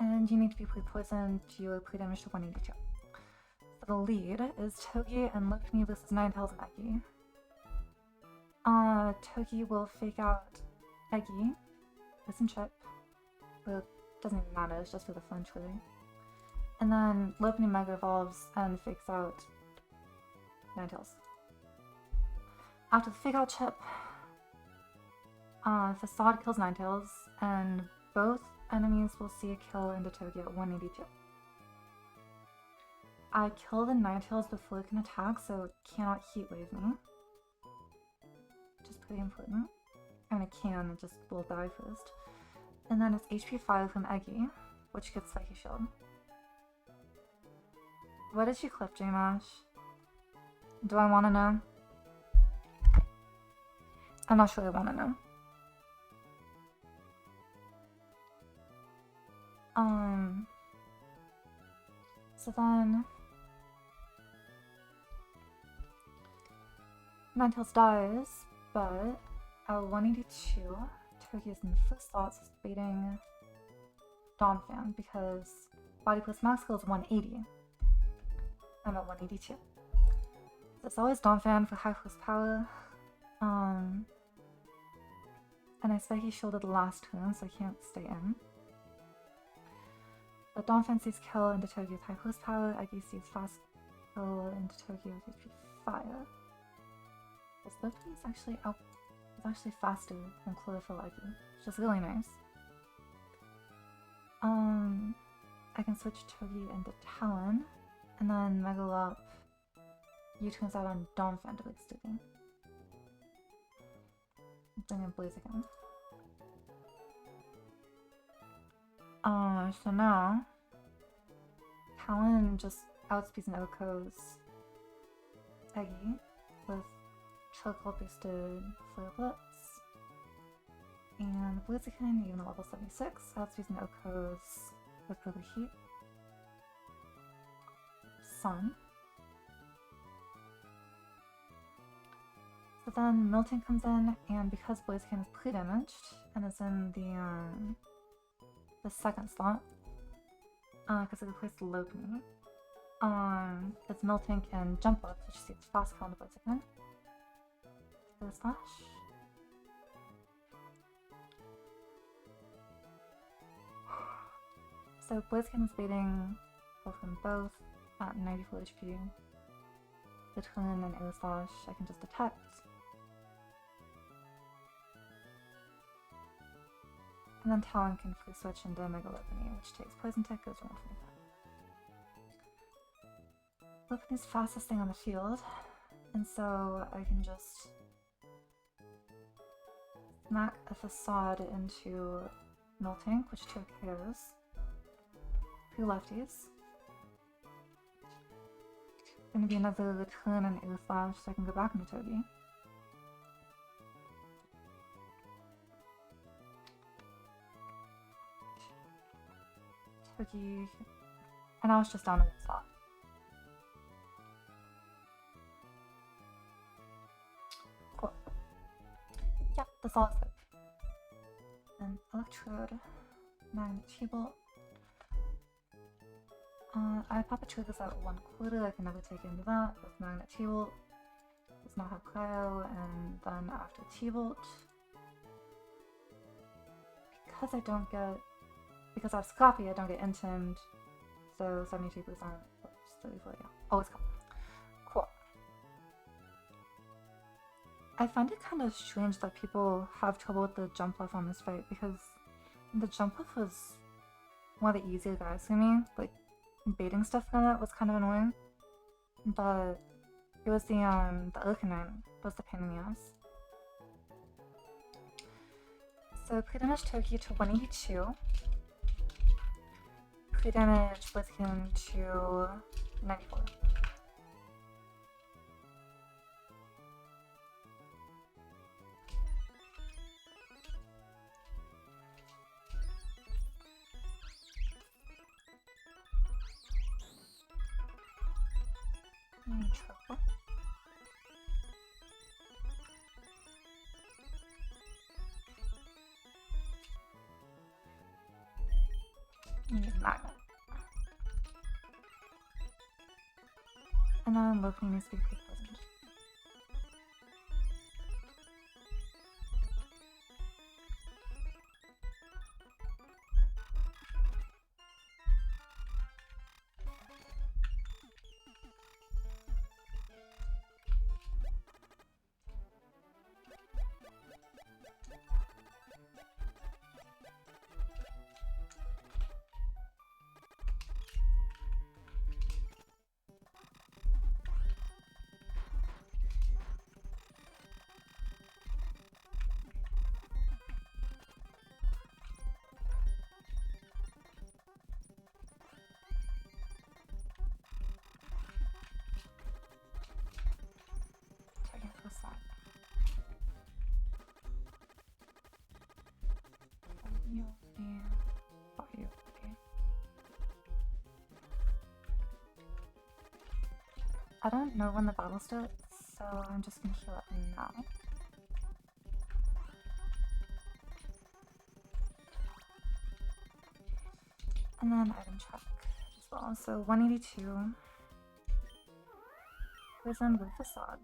And you need to be pre-poisoned. You are pre-damaged to 182. So the lead is Togi and Lopunny versus Ninetales and Eggy. Togi will fake out Eggy. Listen chip. But it doesn't even matter, it's just for the flinch really. And then Lopunny Mega Evolves and fakes out Ninetales. After the fake out chip, Facade kills Ninetales, and both enemies will see a kill into Togi at 182. I kill the Ninetales before it can attack, so it cannot Heat Wave me. Which is pretty important. I mean, it can, it just will die first. And then it's HP 5 from Eggy, which gets Psyche Shield. What did she clip, J-Mash? Do I want to know? I'm not sure I want to know. So then Ninetales dies, but at 182, Togi is in the first slot, so it's baiting Donphan because body plus max skill is 180. I'm at 182. So it's always Donphan for high plus power. And I expect he shielded the last turn, so he can't stay in. But Donphan sees kill into Togi with high plus power. Aggie sees fast kill into Togi with HP fire. This Loki is actually out. It's actually faster than Chlorophyll Aggie, which is really nice. I can switch Togi into Talon, and then Megalop U-turns out on Donphan to be sticking. Bring in Blaziken. So now Talon just outspeeds and outgoes Aggie with Charcoal boosted Flare Blitz. And Blaziken, even at level 76, outspeeds and outgoes with Overheat. Sun. So then Milton comes in, and because Blaziken is pre-damaged and is in the second slot, because it replaced Lopunny, it's Miltank and Jump Up, which sees fast kill into Blaziken. Slash. So Blaziken is baiting both from both at 94 HP. The turn and Air Slash I can just detect. And then Talon can free switch into Mega Lopunny, which takes Poison Tick, goes 125. Lopunny's fastest thing on the field, and so I can just smack a Facade into Miltank, which 2 KOs. 2 lefties. Gonna be another return and Air Slash so I can go back into Togi. Togi. And I was just down in the slot. Cool. Yep, that's all it's good. Then Electrode, Magnet T-Bolt. I pop a Triggers at 1/4, I can never take into that with Magnet T-Bolt. Does not have Cryo, and then after T-Bolt, because I have Scrappy, I don't get intimed, so 72%, 34, yeah, always come. Cool. I find it kind of strange that people have trouble with the jump lift on this fight, because the jump lift was one of the easier guys for me. Like, baiting stuff on it was kind of annoying, but it was the Urcanine that was the pain in the ass. So pre-damage Togi to 182, pre-damage Blitzkin to 94. Trouble. Magnet. And then Lopunny needs to be quick poisoned. I don't know when the battle starts, so I'm just gonna heal it now. And then item check as well. So 182. Poison with facade.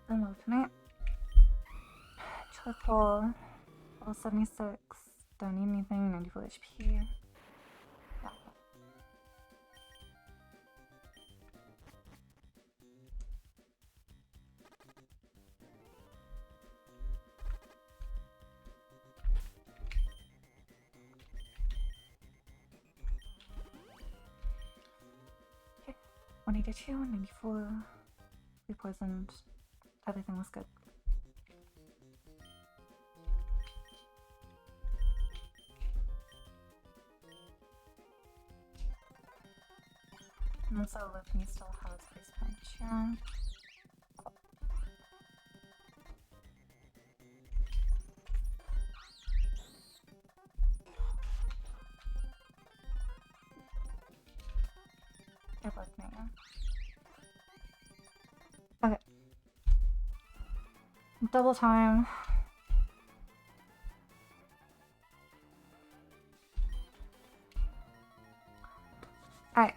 Then Locanite. Charcoal. Level 76. Don't need anything. 94 HP. Yeah. Okay. 182, 194. We poisoned. Everything was good. And so Lipney still has base punch here. It worked me. Okay. Double time. Alright.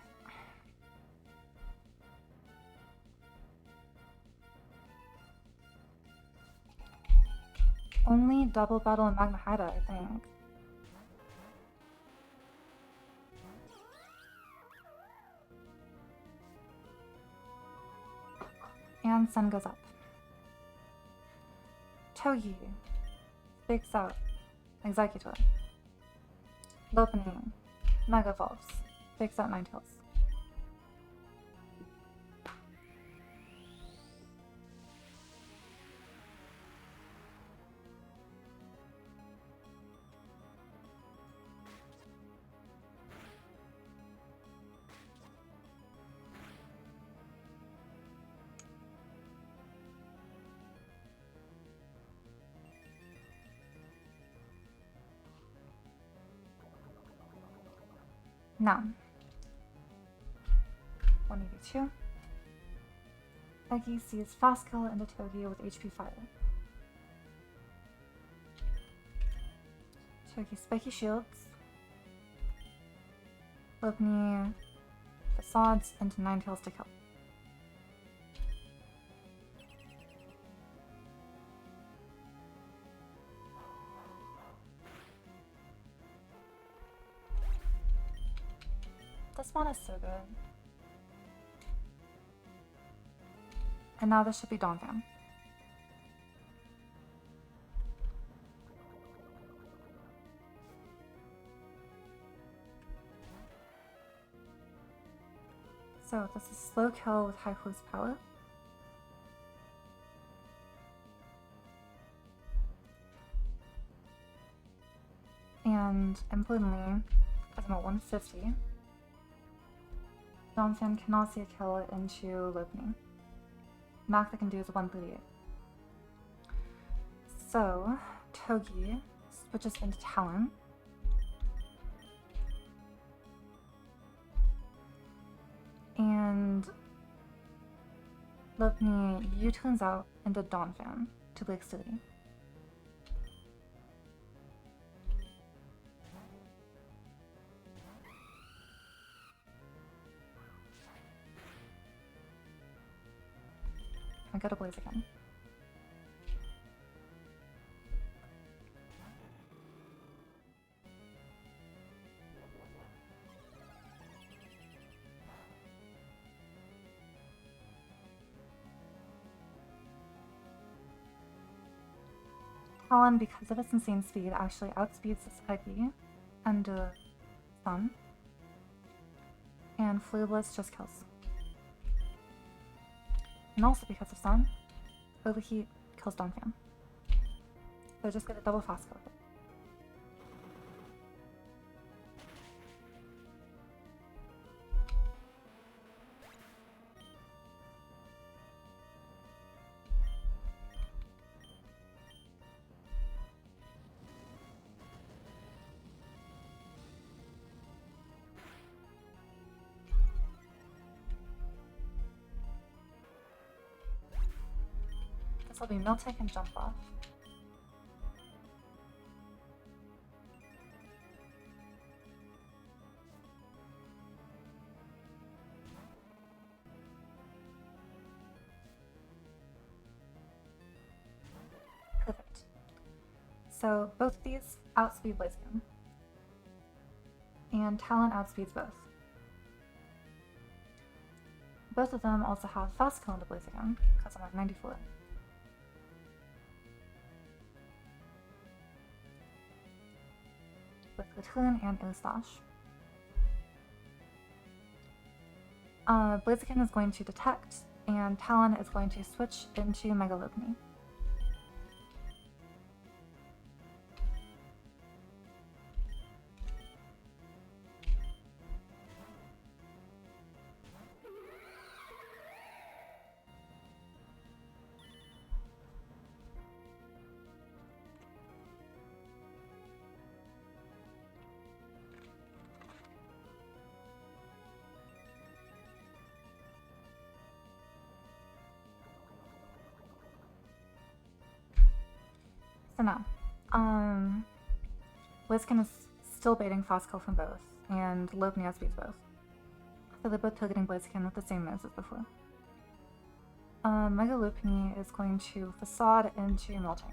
Only double battle in Magma Hideout, I think. And sun goes up. Togi fakes out Executor. Lopening Mega Evolves. Fakes out Ninetales. Now, 182. Eggy sees fast kill into Togi with HP fire. Togi spiky shields. Lopney facades into Ninetales to kill. This one is so good. And now this should be Donphan. So this is slow kill with high close power. And importantly, as I'm at 150, Donphan cannot see a kill into Lopney. Max I can do is 138. So Togi switches into Talon. And Lopney U-turns out into Donphan to Lake City. I go to Blaze again. Talon, because of its insane speed, actually outspeeds this Eggy and Sun. And Flea Blitz just kills. And also because of Sun, Overheat kills Donphan. So just get a double fast kill. This will be Miltank and Jump Off. So both of these outspeed Blaziken. And Talon outspeeds both. Both of them also have fast kill into Blaziken, because I'm at 94. With Latulin and Eustache. Blaziken is going to detect, and Talon is going to switch into Megalopony. So now, Blaziken is still baiting fast kill from both, and Lopunny outspeeds both. So they're both targeting Blaziken with the same moves as before. Megalopony is going to Facade into Miltank.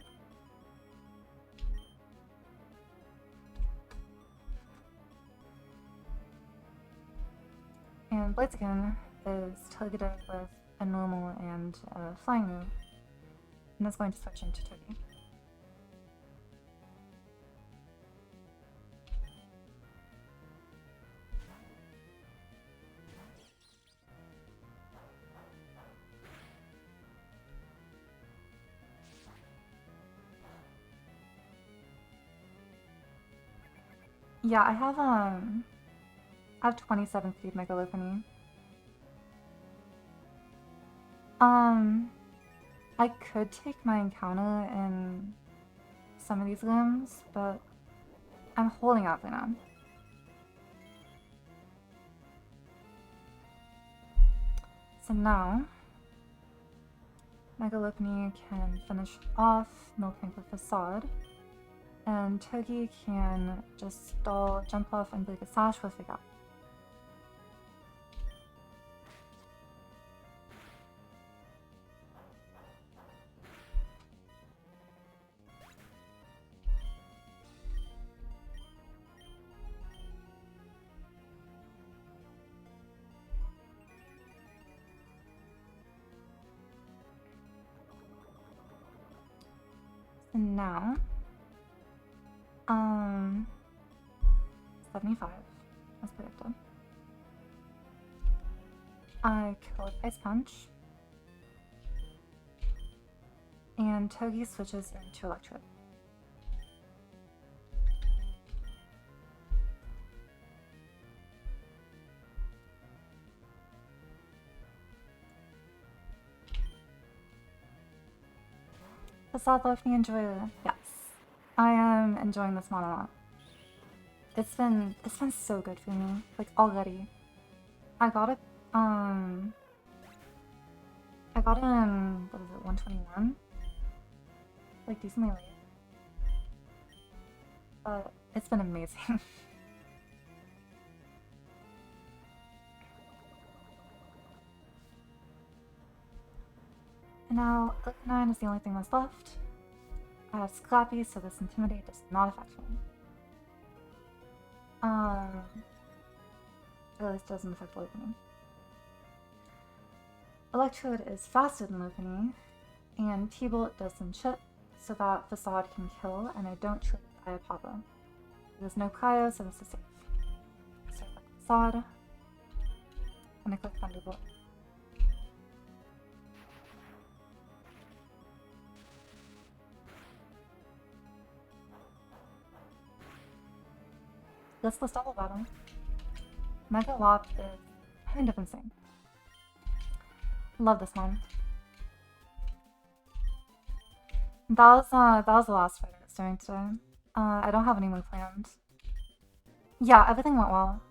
And Blaziken is targeted with a normal and a flying move, and is going to switch into Togi. Yeah, I have 27 speed Megalopony. I could take my encounter in some of these limbs, but I'm holding out for now. So now, Megalopony can finish off Miltank with Facade, and Togi can just stall, jump off, and break a sash with the gap. And now, 75, as predicted. I kill with Ice Punch, and Togi switches into Electric. Facade Lopunny enjoy. Yes, I am enjoying this mod a lot. It's been so good for me, like already. I got it in, what is it, 121? Like decently late. But it's been amazing. And now, Lick 9 is the only thing that's left. I have Scrappy, so this Intimidate does not affect me. At least doesn't affect Lopunny. Electrode is faster than Lopunny, and T-Bolt doesn't chip, so that Facade can kill, and I don't trigger Iapapa. There's no cryo, so this is safe. So I click Facade, and I click Thunderbolt. This was double battle. Mega Wop is kind of insane. Love this one. That was the last fight I was doing today. I don't have any more planned. Yeah, everything went well.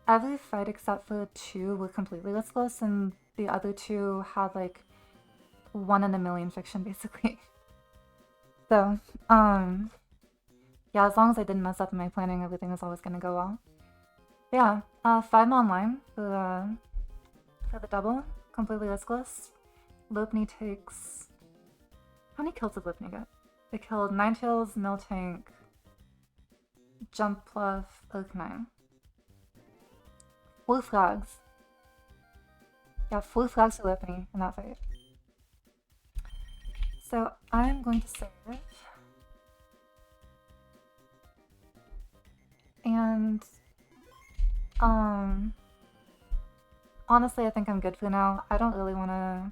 Every fight except for 2 were completely listless, and the other 2 had like 1 in a million fiction, basically. So, yeah, as long as I didn't mess up in my planning, everything was always gonna go well. But yeah, 5 online for the double, completely listless. Lopunny takes... How many kills did Lopunny get? They killed Ninetales, Miltank, Jump Bluff, Oak9. 4 flags. Yeah, 4 flags to Lippany in that fight. So I'm going to save. And honestly, I think I'm good for now. I don't really want to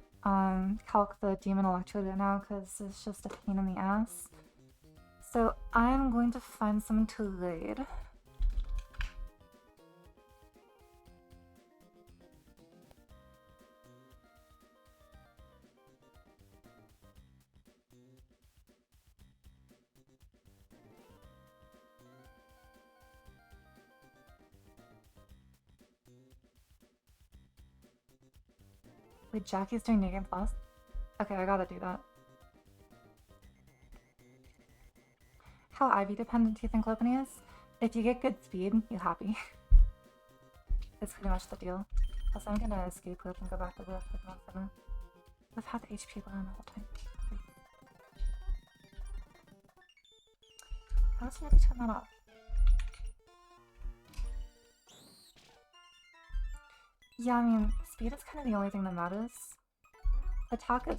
calc the Demon Electrode right now because it's just a pain in the ass. So I'm going to find someone to raid. Wait, Jackie's doing New Game Plus? Okay, I gotta do that. How Ivy dependent do you think Lopany is? If you get good speed, you're happy. It's pretty much the deal. Also, I'm gonna escape Loop and go back to the Pokemon Center. I've had the HP line the whole time. How does somebody turn that off? Yeah, I mean, speed is kind of the only thing that matters. Attack is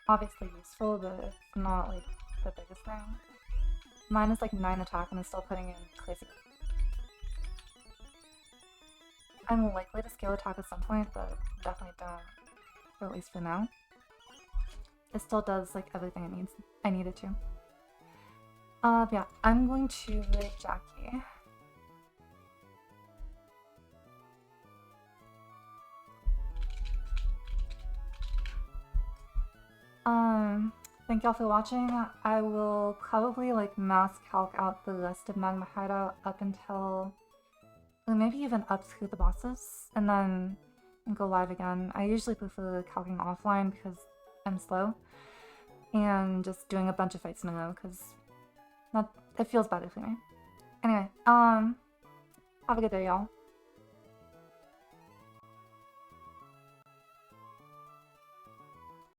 obviously useful, but it's not like the biggest thing. Mine is like 9 attack and I'm still putting in crazy. I'm likely to scale attack at some point, but definitely don't, or at least for now. It still does like everything I need it to. Yeah, I'm going to raid Jackie. Thank y'all for watching. I will probably like mass calc out the rest of Magma Hideout up until, or maybe even up through the bosses, and then go live again. I usually prefer calcing offline because I'm slow, and just doing a bunch of fights in a row because it feels better for me. Anyway, have a good day, y'all.